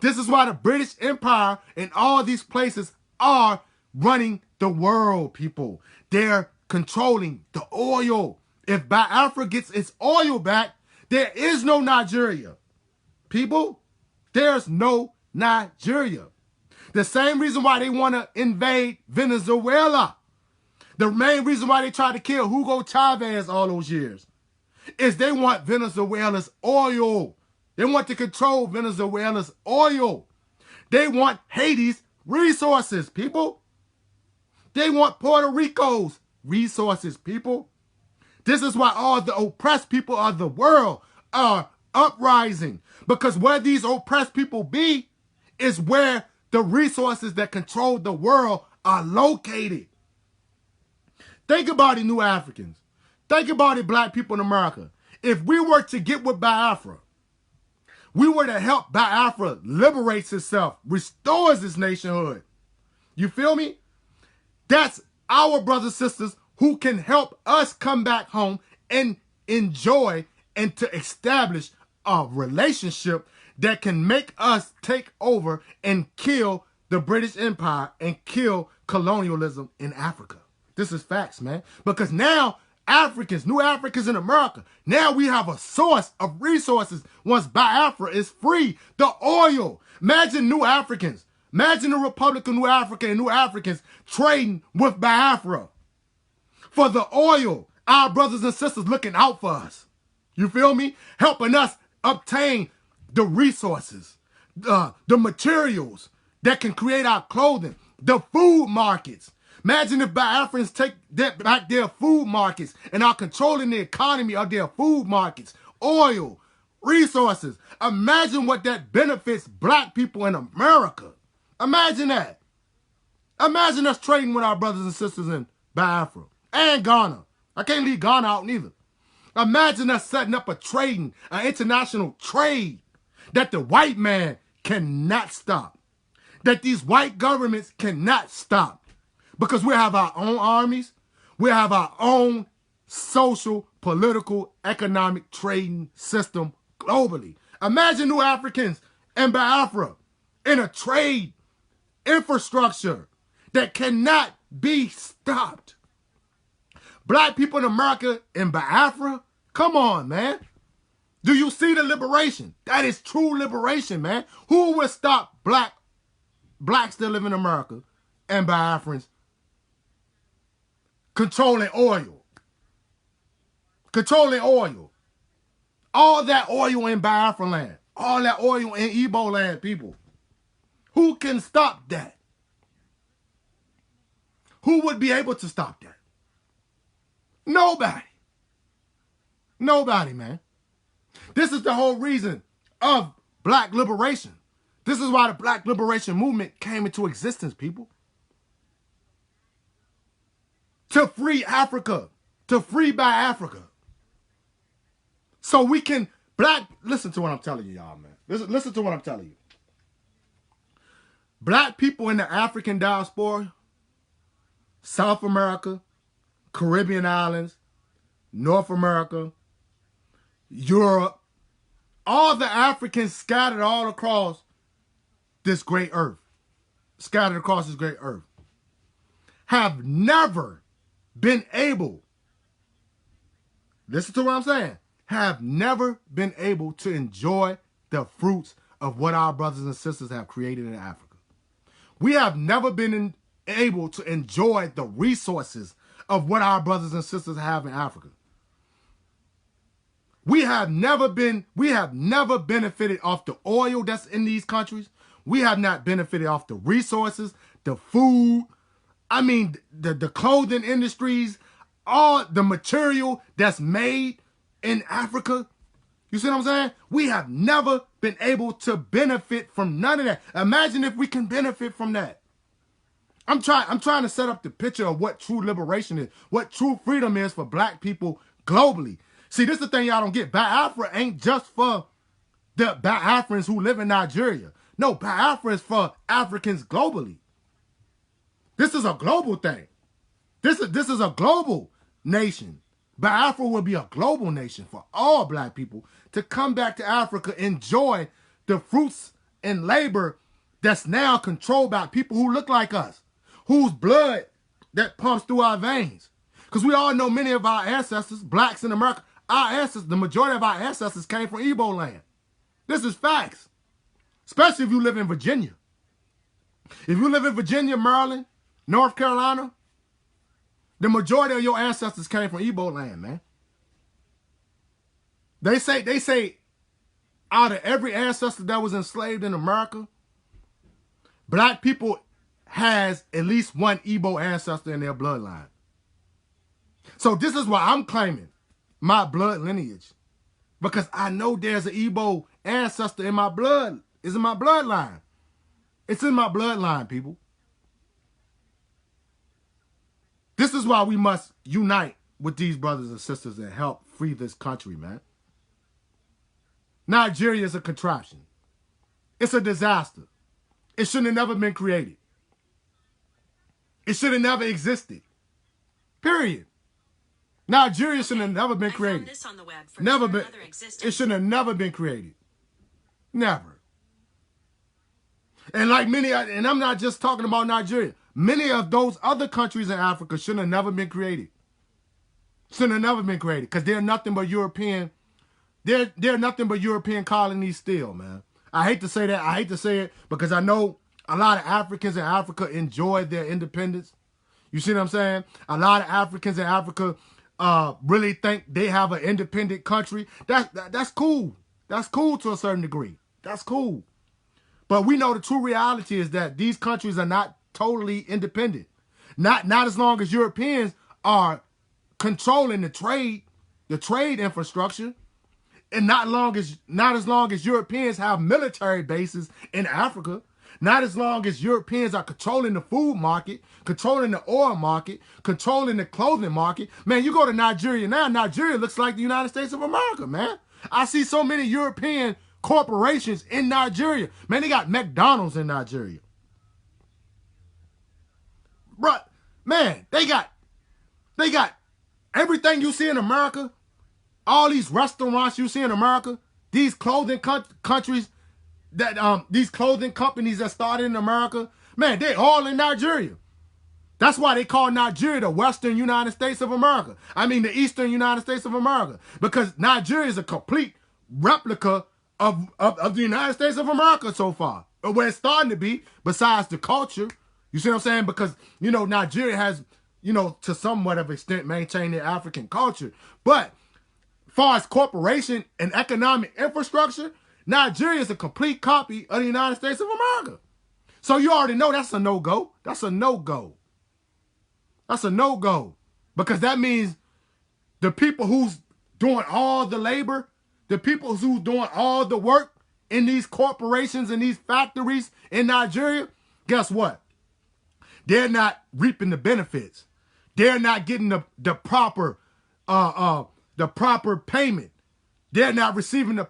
This is why the British Empire and all these places are running the world, people. They're controlling the oil. If Biafra gets its oil back, there is no Nigeria. people. There's no Nigeria. The same reason why they want to invade Venezuela, the main reason why they tried to kill Hugo Chavez all those years, is they want Venezuela's oil. They want to control Venezuela's oil. They want Haiti's resources, people. They want Puerto Rico's resources, people. This is why all the oppressed people of the world are uprising. Because where these oppressed people be is where the resources that control the world are located. Think about it, New Africans. Think about it, black people in America. If we were to get with Biafra, we were to help Biafra liberates itself, restores its nationhood. You feel me? That's our brothers and sisters who can help us come back home and enjoy and to establish a relationship that can make us take over and kill the British Empire and kill colonialism in Africa. This is facts, man. Because now Africans, new Africans in America, now we have a source of resources once Biafra is free. The oil. Imagine new Africans. Imagine the Republic of New Africa and new Africans trading with Biafra for the oil. Our brothers and sisters looking out for us. You feel me? Helping us obtain the resources, the materials that can create our clothing, the food markets. Imagine if Biafrans take back their food markets and are controlling the economy of their food markets, oil, resources. Imagine what that benefits black people in America. Imagine that. Imagine us trading with our brothers and sisters in Biafra and Ghana. I can't leave Ghana out neither. Imagine us setting up an international trade that the white man cannot stop, that these white governments cannot stop. Because we have our own armies. We have our own social, political, economic trading system globally. Imagine new Africans and Biafra in a trade infrastructure that cannot be stopped. Black people in America and Biafra, come on, man. Do you see the liberation? That is true liberation, man. Who will stop blacks that live in America and Biafrans controlling oil? Controlling oil. All that oil in Biafra land. All that oil in Igbo land, people. Who can stop that? Who would be able to stop that? Nobody. Nobody, man. This is the whole reason of black liberation. This is why the black liberation movement came into existence, people. To free Africa. To free Biafrica. So we can, listen to what I'm telling you, y'all, man. Listen to what I'm telling you. Black people in the African diaspora, South America, Caribbean islands, North America, Europe, all the Africans scattered all across this great earth, have never been able, listen to what I'm saying, have never been able to enjoy the fruits of what our brothers and sisters have created in Africa. We have never been able to enjoy the resources of what our brothers and sisters have in Africa. We have never benefited off the oil that's in these countries. We have not benefited off the resources, the food, the clothing industries, all the material that's made in Africa. You see what I'm saying? We have never been able to benefit from none of that. Imagine if we can benefit from that. I'm trying to set up the picture of what true liberation is, what true freedom is for black people globally. See, this is the thing y'all don't get. Biafra ain't just for the Biafrans who live in Nigeria. No, Biafra is for Africans globally. This is a global thing. This is a global nation. Biafra will be a global nation for all black people to come back to Africa, enjoy the fruits and labor that's now controlled by people who look like us, whose blood that pumps through our veins. Because we all know many of our ancestors, blacks in America, the majority of our ancestors came from Igbo land. This is facts. Especially if you live in Virginia. If you live in Virginia, Maryland, North Carolina, the majority of your ancestors came from Igbo land, man. They say out of every ancestor that was enslaved in America, black people has at least one Igbo ancestor in their bloodline. So this is why I'm claiming my blood lineage. Because I know there's an Igbo ancestor in my blood. It's in my bloodline. It's in my bloodline, people. This is why we must unite with these brothers and sisters and help free this country, man. Nigeria is a contraption. It's a disaster. It should have never been created. It should have never existed. Period. Nigeria should have never been created. I found this on the web for never been. It should have never been created. Never. And like many, and I'm not just talking about Nigeria. Many of those other countries in Africa should have never been created. Should have never been created because they're nothing but European. They're nothing but European colonies still, man. I hate to say that. I hate to say it because I know a lot of Africans in Africa enjoyed their independence. You see what I'm saying? A lot of Africans in Africa really think they have an independent country. That's cool. That's cool to a certain degree. That's cool. But we know the true reality is that these countries are not totally independent. Not as long as Europeans are controlling the trade infrastructure, and not as long as Europeans have military bases in Africa. Not as long as Europeans are controlling the food market, controlling the oil market, controlling the clothing market. Man, you go to Nigeria now, Nigeria looks like the United States of America, man. I see so many European corporations in Nigeria. Man, they got McDonald's in Nigeria. Bruh, man, they got everything you see in America, all these restaurants you see in America, these clothing countries, that these clothing companies that started in America, man, they all in Nigeria. That's why they call Nigeria the Western United States of America. I mean, the Eastern United States of America. Because Nigeria is a complete replica of the United States of America so far. Or where it's starting to be, besides the culture. You see what I'm saying? Because, you know, Nigeria has, you know, to somewhat of extent maintained their African culture. But as far as corporation and economic infrastructure, Nigeria is a complete copy of the United States of America. So you already know that's a no-go. That's a no-go. That's a no-go. Because that means the people who's doing all the labor, the people who's doing all the work in these corporations and these factories in Nigeria, guess what? They're not reaping the benefits. They're not getting the proper payment. They're not receiving the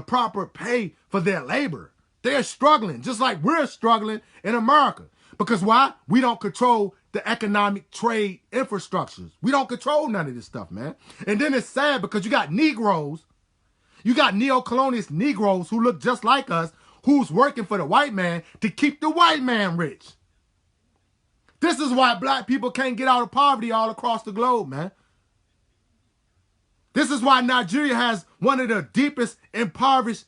proper pay for their labor. They're struggling, just like we're struggling in America. Because why? We don't control the economic trade infrastructures. We don't control none of this stuff, man. And then it's sad because you got Negroes, you got neocolonialist Negroes who look just like us, who's working for the white man to keep the white man rich. This is why black people can't get out of poverty all across the globe, man. This is why Nigeria has one of the deepest impoverished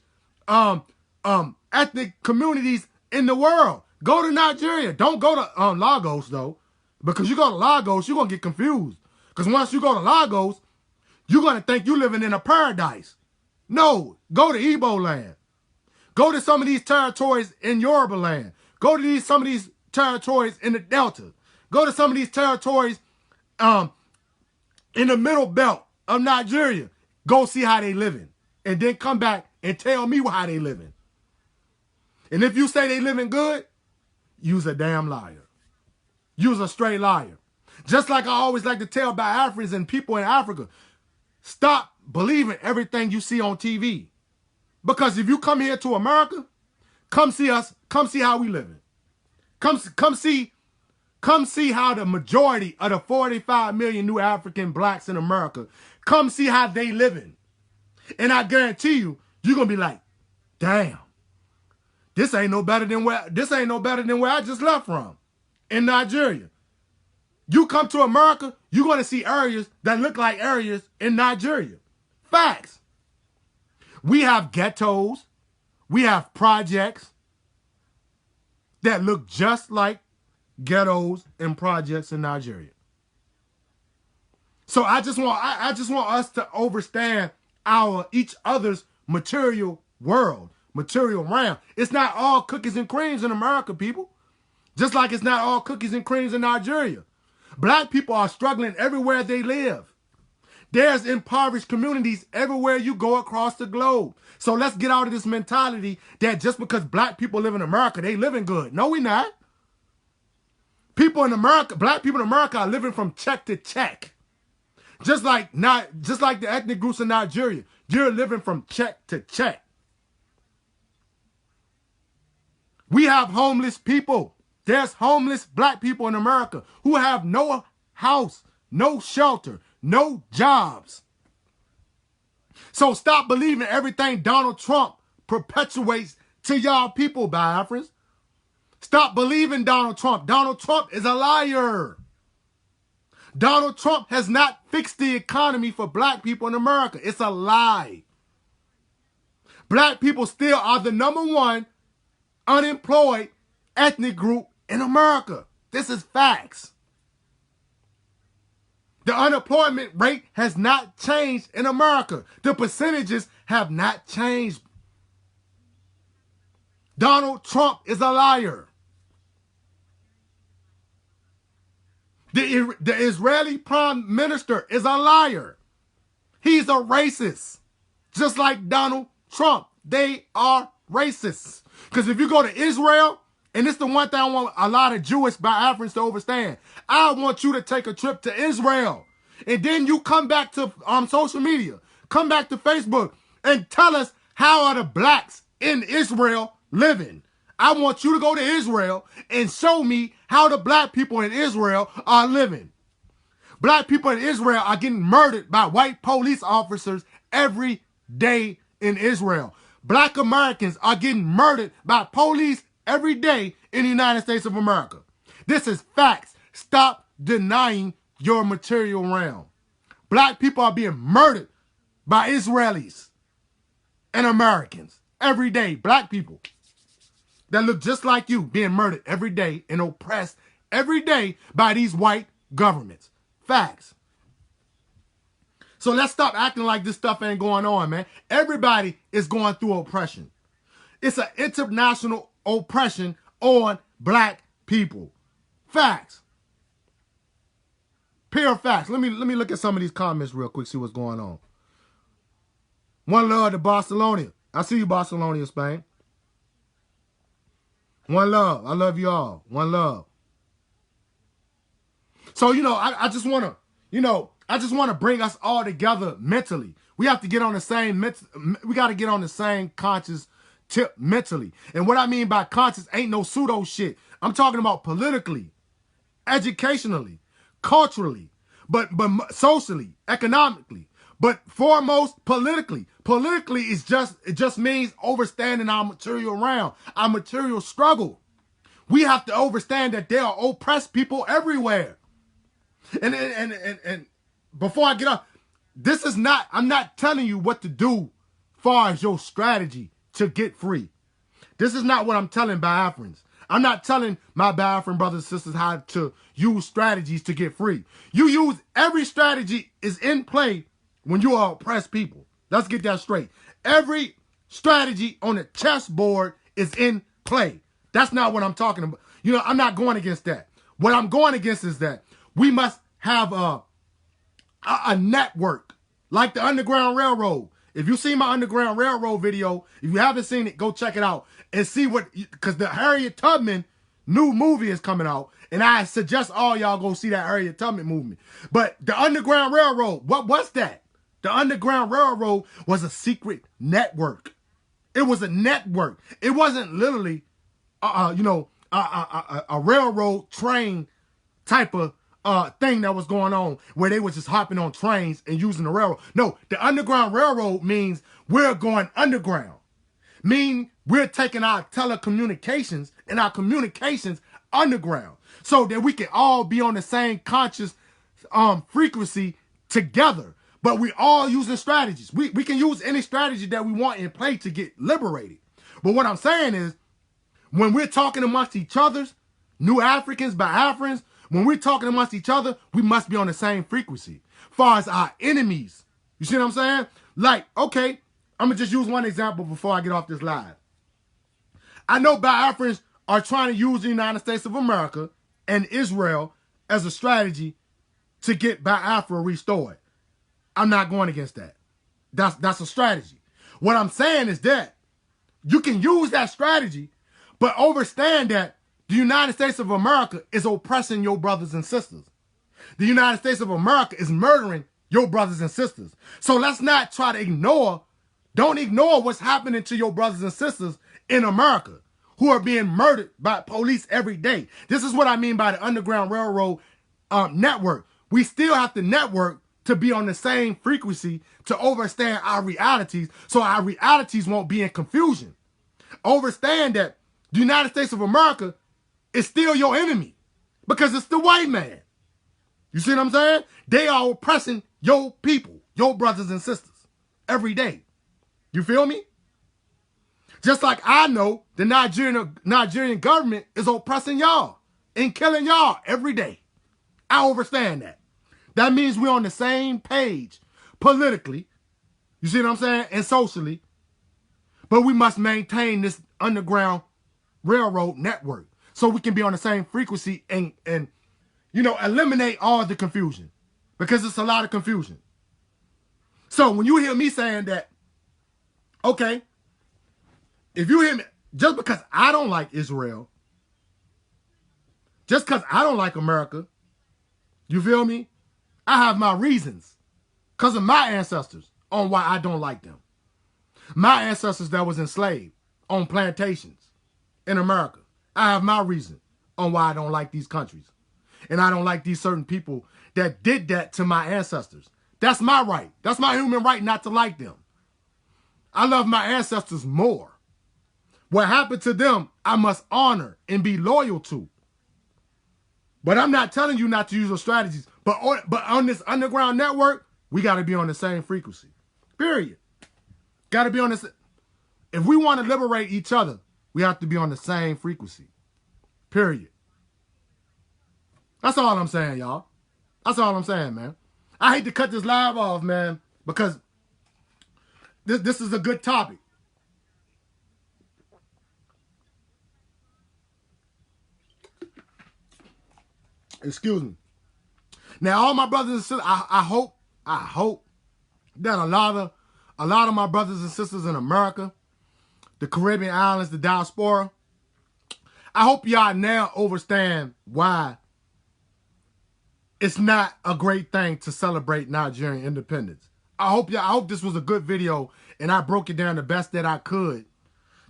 ethnic communities in the world. Go to Nigeria. Don't go to Lagos, though. Because you go to Lagos, you're going to get confused. Because once you go to Lagos, you're going to think you're living in a paradise. No, go to Igbo land. Go to some of these territories in Yoruba land. Go to some of these territories in the Delta. Go to some of these territories in the middle belt of Nigeria. Go see how they living. And then come back and tell me how they living. And if you say they living good, you's a damn liar. You's a straight liar. Just like I always like to tell BIAFRICans and people in Africa, stop believing everything you see on TV. Because if you come here to America, come see us, come see how we living. Come see how the majority of the 45 million new African blacks in America, come see how they living. And I guarantee you, you're going to be like, damn, this ain't no better than where I just left from in Nigeria. You come to America, you're going to see areas that look like areas in Nigeria. Facts. We have ghettos. We have projects that look just like ghettos and projects in Nigeria. So I just want us to understand each other's material world, material realm. It's not all cookies and creams in America, people. Just like it's not all cookies and creams in Nigeria. Black people are struggling everywhere they live. There's impoverished communities everywhere you go across the globe. So let's get out of this mentality that just because black people live in America, they living good. No, we not. People in America, black people in America are living from check to check. Just like the ethnic groups in Nigeria, you're living from check to check. We have homeless people. There's homeless black people in America who have no house, no shelter, no jobs. So stop believing everything Donald Trump perpetuates to y'all people, Biafrans. Stop believing Donald Trump. Donald Trump is a liar. Donald Trump has not fixed the economy for black people in America. It's a lie. Black people still are the #1 unemployed ethnic group in America. This is facts. The unemployment rate has not changed in America. The percentages have not changed. Donald Trump is a liar. The Israeli prime minister is a liar. He's a racist. Just like Donald Trump. They are racists. Because if you go to Israel, and it's the one thing I want a lot of Jewish Biafrans to understand, I want you to take a trip to Israel. And then you come back to social media, come back to Facebook, and tell us how are the blacks in Israel living. I want you to go to Israel and show me how the black people in Israel are living. Black people in Israel are getting murdered by white police officers every day in Israel. Black Americans are getting murdered by police every day in the United States of America. This is facts. Stop denying your material realm. Black people are being murdered by Israelis and Americans every day. Black people that look just like you being murdered every day and oppressed every day by these white governments. Facts. So let's stop acting like this stuff ain't going on, man. Everybody is going through oppression. It's an international oppression on black people. Facts. Pure facts. Let me look at some of these comments real quick, see what's going on. One love to Barcelona. I see you, Barcelona, Spain. One love. I love you all. One love. So, I just want to bring us all together mentally. We have to get on the same, we got to get on the same conscious tip mentally. And what I mean by conscious ain't no pseudo shit. I'm talking about politically, educationally, culturally, but socially, economically, but foremost politically. Politically it just means understanding our material realm, our material struggle. We have to understand that there are oppressed people everywhere. And before I get off, I'm not telling you what to do far as your strategy to get free. This is not what I'm telling Biafrans. I'm not telling my Biafran brothers and sisters how to use strategies to get free. Every strategy is in play when you are oppressed people. Let's get that straight. Every strategy on the chessboard is in play. That's not what I'm talking about. I'm not going against that. What I'm going against is that we must have a network like the Underground Railroad. If you see my Underground Railroad video, if you haven't seen it, go check it out and see because the Harriet Tubman new movie is coming out, and I suggest all y'all go see that Harriet Tubman movie. But the Underground Railroad, what was that? The Underground Railroad was a secret network. It was a network. It wasn't literally, a railroad train type of thing that was going on where they was just hopping on trains and using the railroad. No, the Underground Railroad means we're going underground. Mean we're taking our telecommunications and our communications underground so that we can all be on the same conscious frequency together. But we all using strategies. We can use any strategy that we want in play to get liberated. But what I'm saying is, when we're talking amongst each other, New Africans, Biafrans, when we're talking amongst each other, we must be on the same frequency. Far as our enemies, you see what I'm saying? Like, okay, I'm going to just use one example before I get off this live. I know Biafrans are trying to use the United States of America and Israel as a strategy to get Biafra restored. I'm not going against that. That's a strategy. What I'm saying is that you can use that strategy, but understand that the United States of America is oppressing your brothers and sisters. The United States of America is murdering your brothers and sisters. So let's not try to don't ignore what's happening to your brothers and sisters in America who are being murdered by police every day. This is what I mean by the Underground Railroad network. We still have to network to be on the same frequency to understand our realities so our realities won't be in confusion. Understand that the United States of America is still your enemy because it's the white man. You see what I'm saying? They are oppressing your people, your brothers and sisters every day. You feel me? Just like I know the Nigerian government is oppressing y'all and killing y'all every day. I understand that. That means we're on the same page politically, you see what I'm saying, and socially. But we must maintain this underground railroad network so we can be on the same frequency and eliminate all the confusion, because it's a lot of confusion. So when you hear me saying that, okay, if you hear me, just because I don't like Israel, just because I don't like America, you feel me? I have my reasons because of my ancestors on why I don't like them. My ancestors that was enslaved on plantations in America. I have my reason on why I don't like these countries. And I don't like these certain people that did that to my ancestors. That's my right. That's my human right not to like them. I love my ancestors more. What happened to them, I must honor and be loyal to. But I'm not telling you not to use those strategies. But on this underground network, we got to be on the same frequency. Period. Got to be on this. If we want to liberate each other, we have to be on the same frequency. Period. That's all I'm saying, y'all. That's all I'm saying, man. I hate to cut this live off, man, because this is a good topic. Excuse me. Now, all my brothers and sisters, I hope that a lot of my brothers and sisters in America, the Caribbean islands, the diaspora, I hope y'all now understand why it's not a great thing to celebrate Nigerian independence. I hope this was a good video and I broke it down the best that I could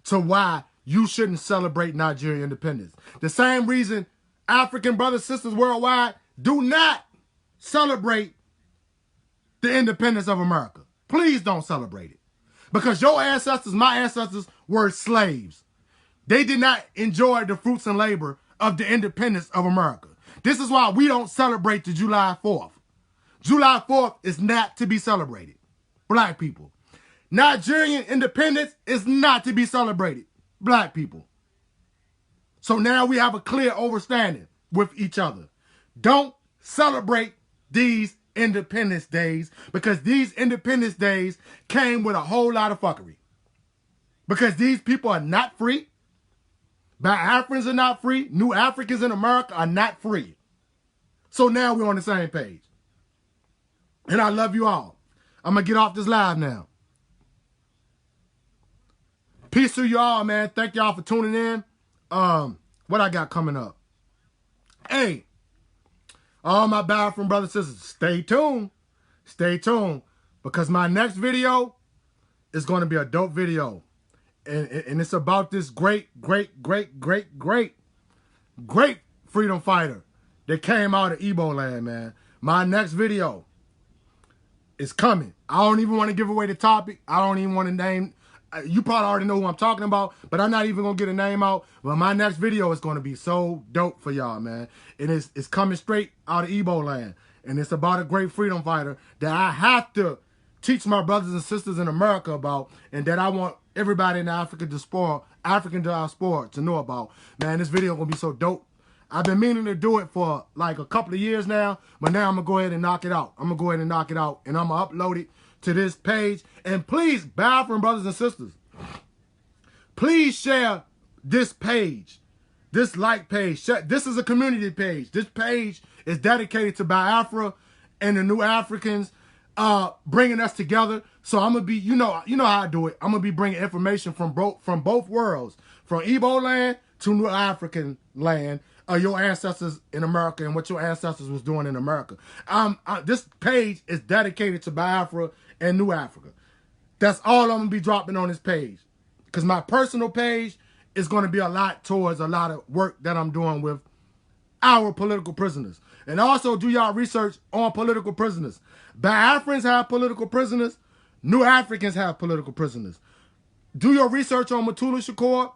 to why you shouldn't celebrate Nigerian independence. The same reason African brothers and sisters worldwide do not celebrate the independence of America. Please don't celebrate it. Because your ancestors, my ancestors, were slaves. They did not enjoy the fruits and labor of the independence of America. This is why we don't celebrate the July 4th. July 4th is not to be celebrated. Black people. Nigerian independence is not to be celebrated. Black people. So now we have a clear understanding with each other. Don't celebrate these Independence Days because these Independence Days came with a whole lot of fuckery. Because these people are not free. Biafrans are not free. New Africans in America are not free. So now we're on the same page. And I love you all. I'm going to get off this live now. Peace to you all, man. Thank y'all for tuning in. What I got coming up? Hey, all my Biafran brothers and sisters, stay tuned. Stay tuned. Because my next video is going to be a dope video. And it's about this great freedom fighter that came out of Igbo land, man. My next video is coming. I don't even want to give away the topic. I don't even want to name. You probably already know who I'm talking about, but I'm not even going to get a name out. But my next video is going to be so dope for y'all, man. And it's coming straight out of Igbo land. And it's about a great freedom fighter that I have to teach my brothers and sisters in America about, and that I want everybody in the African diaspora to know about. Man, this video gonna be so dope. I've been meaning to do it for like a couple of years now, but now I'm gonna go ahead and knock it out. And I'm gonna upload it to this page. And please, BIAFRA brothers and sisters, please share this page, this like page. This is a community page. This page is dedicated to BIAFRA and the New Africans, bringing us together. So I'm gonna be, you know how I do it. I'm gonna be bringing information from both worlds, from Igbo land to New African land. Your ancestors in America and what your ancestors was doing in America. This page is dedicated to BIAFRA and New Africa. That's all I'm gonna be dropping on this page, because my personal page is gonna be a lot towards a lot of work that I'm doing with our political prisoners. And also do y'all research on political prisoners. BIAFRANs have political prisoners. New Africans have political prisoners. Do your research on Mutulu Shakur.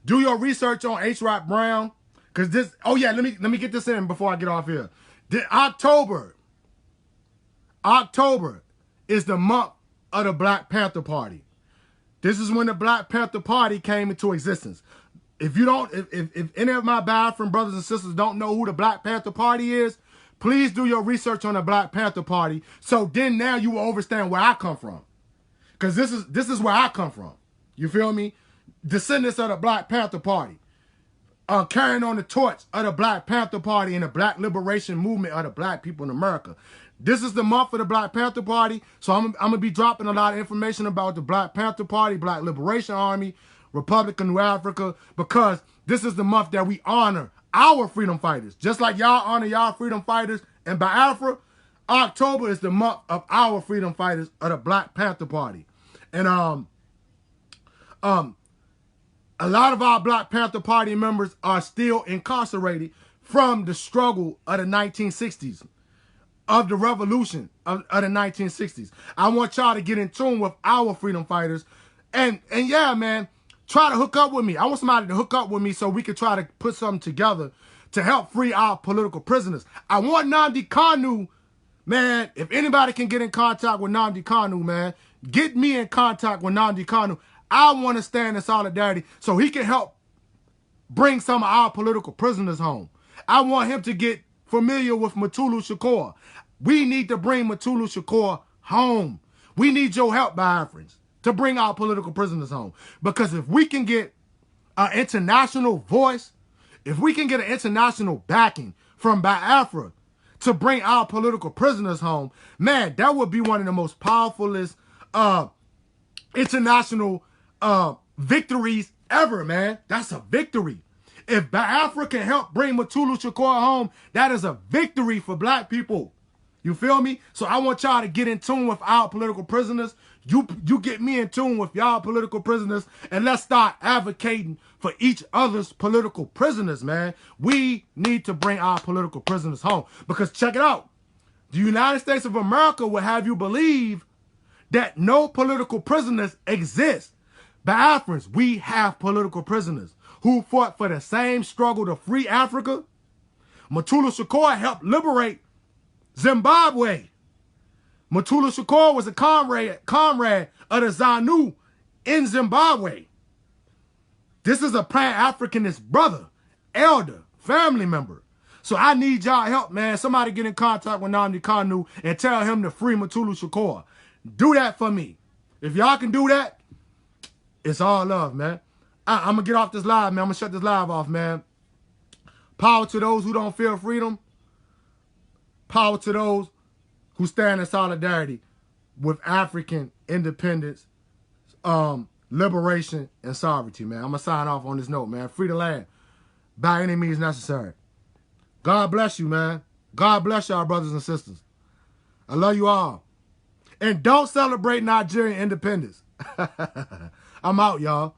Do your research on H. Rock Brown. Because this, oh yeah, let me get this in before I get off here. October is the month of the Black Panther Party. This is when the Black Panther Party came into existence. If any of my BIAFRAN brothers and sisters don't know who the Black Panther Party is, please do your research on the Black Panther Party. So then now you will understand where I come from. Because this is where I come from. You feel me? Descendants of the Black Panther Party. Carrying on the torch of the Black Panther Party and the Black liberation movement of the Black people in America. This is the month of the Black Panther Party, so I'm going to be dropping a lot of information about the Black Panther Party, Black Liberation Army, Republic of New Africa, because this is the month that we honor our freedom fighters. Just like y'all honor y'all freedom fighters and BIAFRA, October is the month of our freedom fighters of the Black Panther Party. And a lot of our Black Panther Party members are still incarcerated from the struggle of the 1960s, of the revolution of the 1960s. I want y'all to get in tune with our freedom fighters. And yeah, man, try to hook up with me. I want somebody to hook up with me so we can try to put something together to help free our political prisoners. I want Nnamdi Kanu, man, if anybody can get in contact with Nnamdi Kanu, man, get me in contact with Nnamdi Kanu. I want to stand in solidarity so he can help bring some of our political prisoners home. I want him to get familiar with Mutulu Shakur. We need to bring Mutulu Shakur home. We need your help, BIAFRANs, to bring our political prisoners home. Because if we can get an international voice, if we can get an international backing from BIAFRA to bring our political prisoners home, man, that would be one of the most powerfulest international victories ever, man. That's a victory. If BIAFRA can help bring Mutulu Shakur home, that is a victory for Black people. You feel me? So I want y'all to get in tune with our political prisoners. You get me in tune with y'all political prisoners, and let's start advocating for each other's political prisoners, man. We need to bring our political prisoners home. Because check it out. The United States of America will have you believe that no political prisoners exist. BIAFRANs, we have political prisoners who fought for the same struggle to free Africa. Mutulu Shakur helped liberate Zimbabwe. Mutulu Shakur was a comrade of the ZANU in Zimbabwe. This is a Pan-Africanist brother, elder, family member. So I need y'all help, man. Somebody get in contact with Nnamdi Kanu and tell him to free Mutulu Shakur. Do that for me. If y'all can do that, it's all love, man. I'm going to get off this live, man. I'm going to shut this live off, man. Power to those who don't feel freedom. Power to those who stand in solidarity with African independence, liberation, and sovereignty, man. I'm going to sign off on this note, man. Free the land by any means necessary. God bless you, man. God bless y'all, brothers and sisters. I love you all. And don't celebrate Nigerian independence. I'm out, y'all.